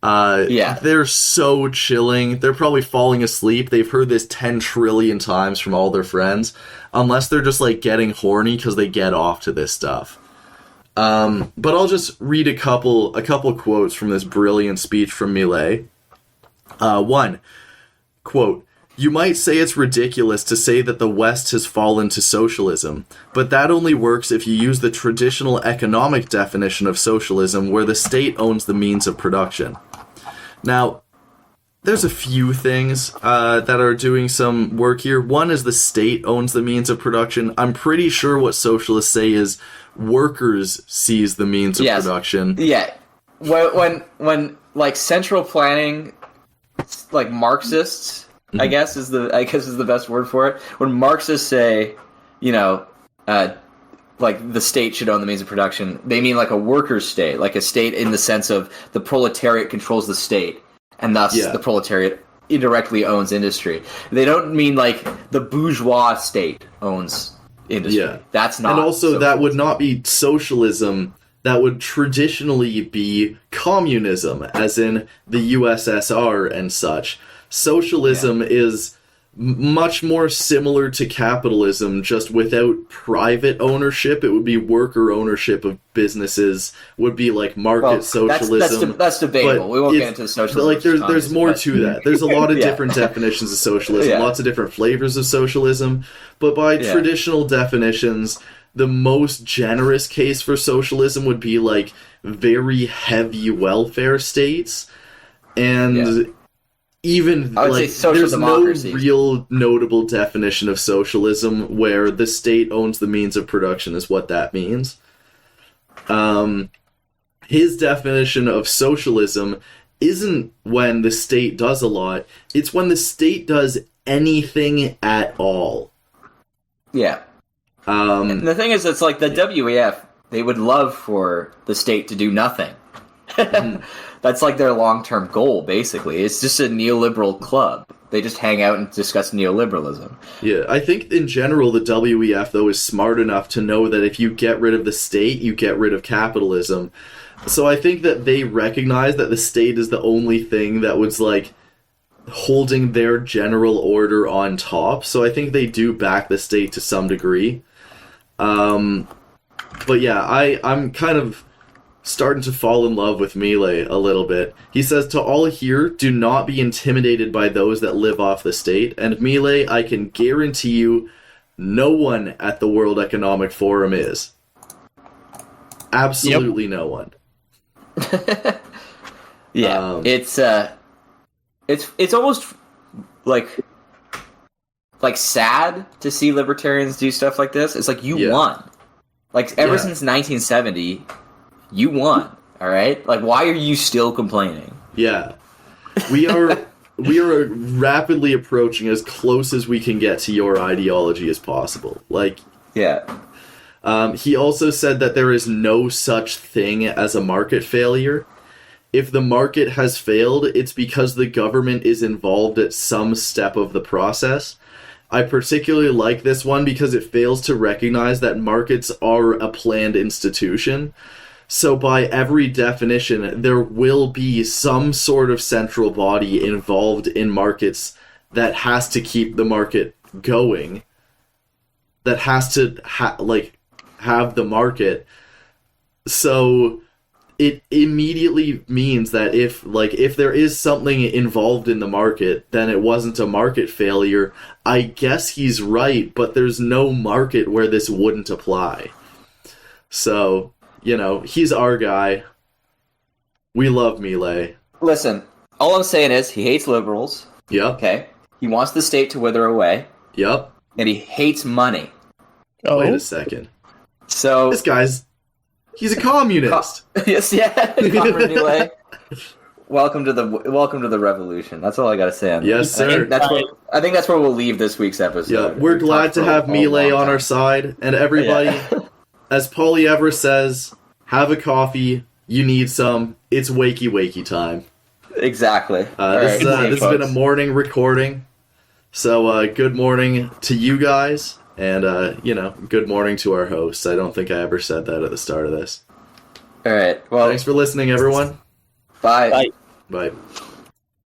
[SPEAKER 1] They're so chilling. They're probably falling asleep. They've heard this 10 trillion times from all their friends. Unless they're just, like, getting horny because they get off to this stuff. But I'll just read a couple quotes from this brilliant speech from Milei. One, quote, "You might say it's ridiculous to say that the West has fallen to socialism, but that only works if you use the traditional economic definition of socialism where the state owns the means of production." Now, there's a few things that are doing some work here. One is the state owns the means of production. I'm pretty sure what socialists say is workers seize the means of production.
[SPEAKER 2] Yeah. When like central planning, like Marxists, I guess is the best word for it. When Marxists say, like the state should own the means of production, they mean like a workers' state, like a state in the sense of the proletariat controls the state, and thus the proletariat indirectly owns industry. They don't mean like the bourgeois state owns industry. Yeah. That's not.
[SPEAKER 1] And also, that would not be socialism. That would traditionally be communism, as in the USSR and such. Socialism is much more similar to capitalism, just without private ownership. It would be worker ownership of businesses, would be like market socialism.
[SPEAKER 2] That's debatable. We won't get into socialism.
[SPEAKER 1] Like there's more to that. There's a lot of different definitions of socialism, lots of different flavors of socialism, but by traditional definitions, the most generous case for socialism would be like very heavy welfare states, and even like there's no real notable definition of socialism where the state owns the means of production is what that means. His definition of socialism isn't when the state does a lot, it's when the state does anything at all. Yeah.
[SPEAKER 2] And the thing is, it's like the WEF, they would love for the state to do nothing. That's like their long-term goal, basically. It's just a neoliberal club. They just hang out and discuss neoliberalism.
[SPEAKER 1] Yeah, I think in general the WEF, though, is smart enough to know that if you get rid of the state, you get rid of capitalism. So I think that they recognize that the state is the only thing that was, like, holding their general order on top. So I think they do back the state to some degree. But yeah, I'm kind of starting to fall in love with Milei a little bit. He says, to all here, do not be intimidated by those that live off the state. And Milei, I can guarantee you, no one at the World Economic Forum is. Absolutely no one.
[SPEAKER 2] It's almost like sad to see libertarians do stuff like this. It's like, you won. Like, ever since 1970... you won, all right? Like, why are you still complaining? Yeah.
[SPEAKER 1] We are rapidly approaching as close as we can get to your ideology as possible. Like, he also said that there is no such thing as a market failure. If the market has failed, it's because the government is involved at some step of the process. I particularly like this one because it fails to recognize that markets are a planned institution. So by every definition, there will be some sort of central body involved in markets that has to keep the market going, that has to have the market. So it immediately means that if there is something involved in the market, then it wasn't a market failure. I guess he's right, but there's no market where this wouldn't apply. So, you know, he's our guy. We love Milei.
[SPEAKER 2] Listen, all I'm saying is he hates liberals.
[SPEAKER 1] Yep.
[SPEAKER 2] Okay. He wants the state to wither away.
[SPEAKER 1] Yep.
[SPEAKER 2] And he hates money.
[SPEAKER 1] Oh. Wait a second.
[SPEAKER 2] So
[SPEAKER 1] he's a communist.
[SPEAKER 2] Yes, Comrade Milei. Welcome to the revolution. That's all I gotta say on
[SPEAKER 1] yes, sir.
[SPEAKER 2] I think that's where we'll leave this week's episode.
[SPEAKER 1] Yeah, we're glad to have Milei on our side, and everybody. As Paulie Everest says, have a coffee, you need some, it's wakey time.
[SPEAKER 2] Exactly.
[SPEAKER 1] This has been a morning recording, so good morning to you guys, and good morning to our hosts. I don't think I ever said that at the start of this.
[SPEAKER 2] Alright, well...
[SPEAKER 1] thanks for listening, everyone.
[SPEAKER 2] Bye.
[SPEAKER 1] Bye.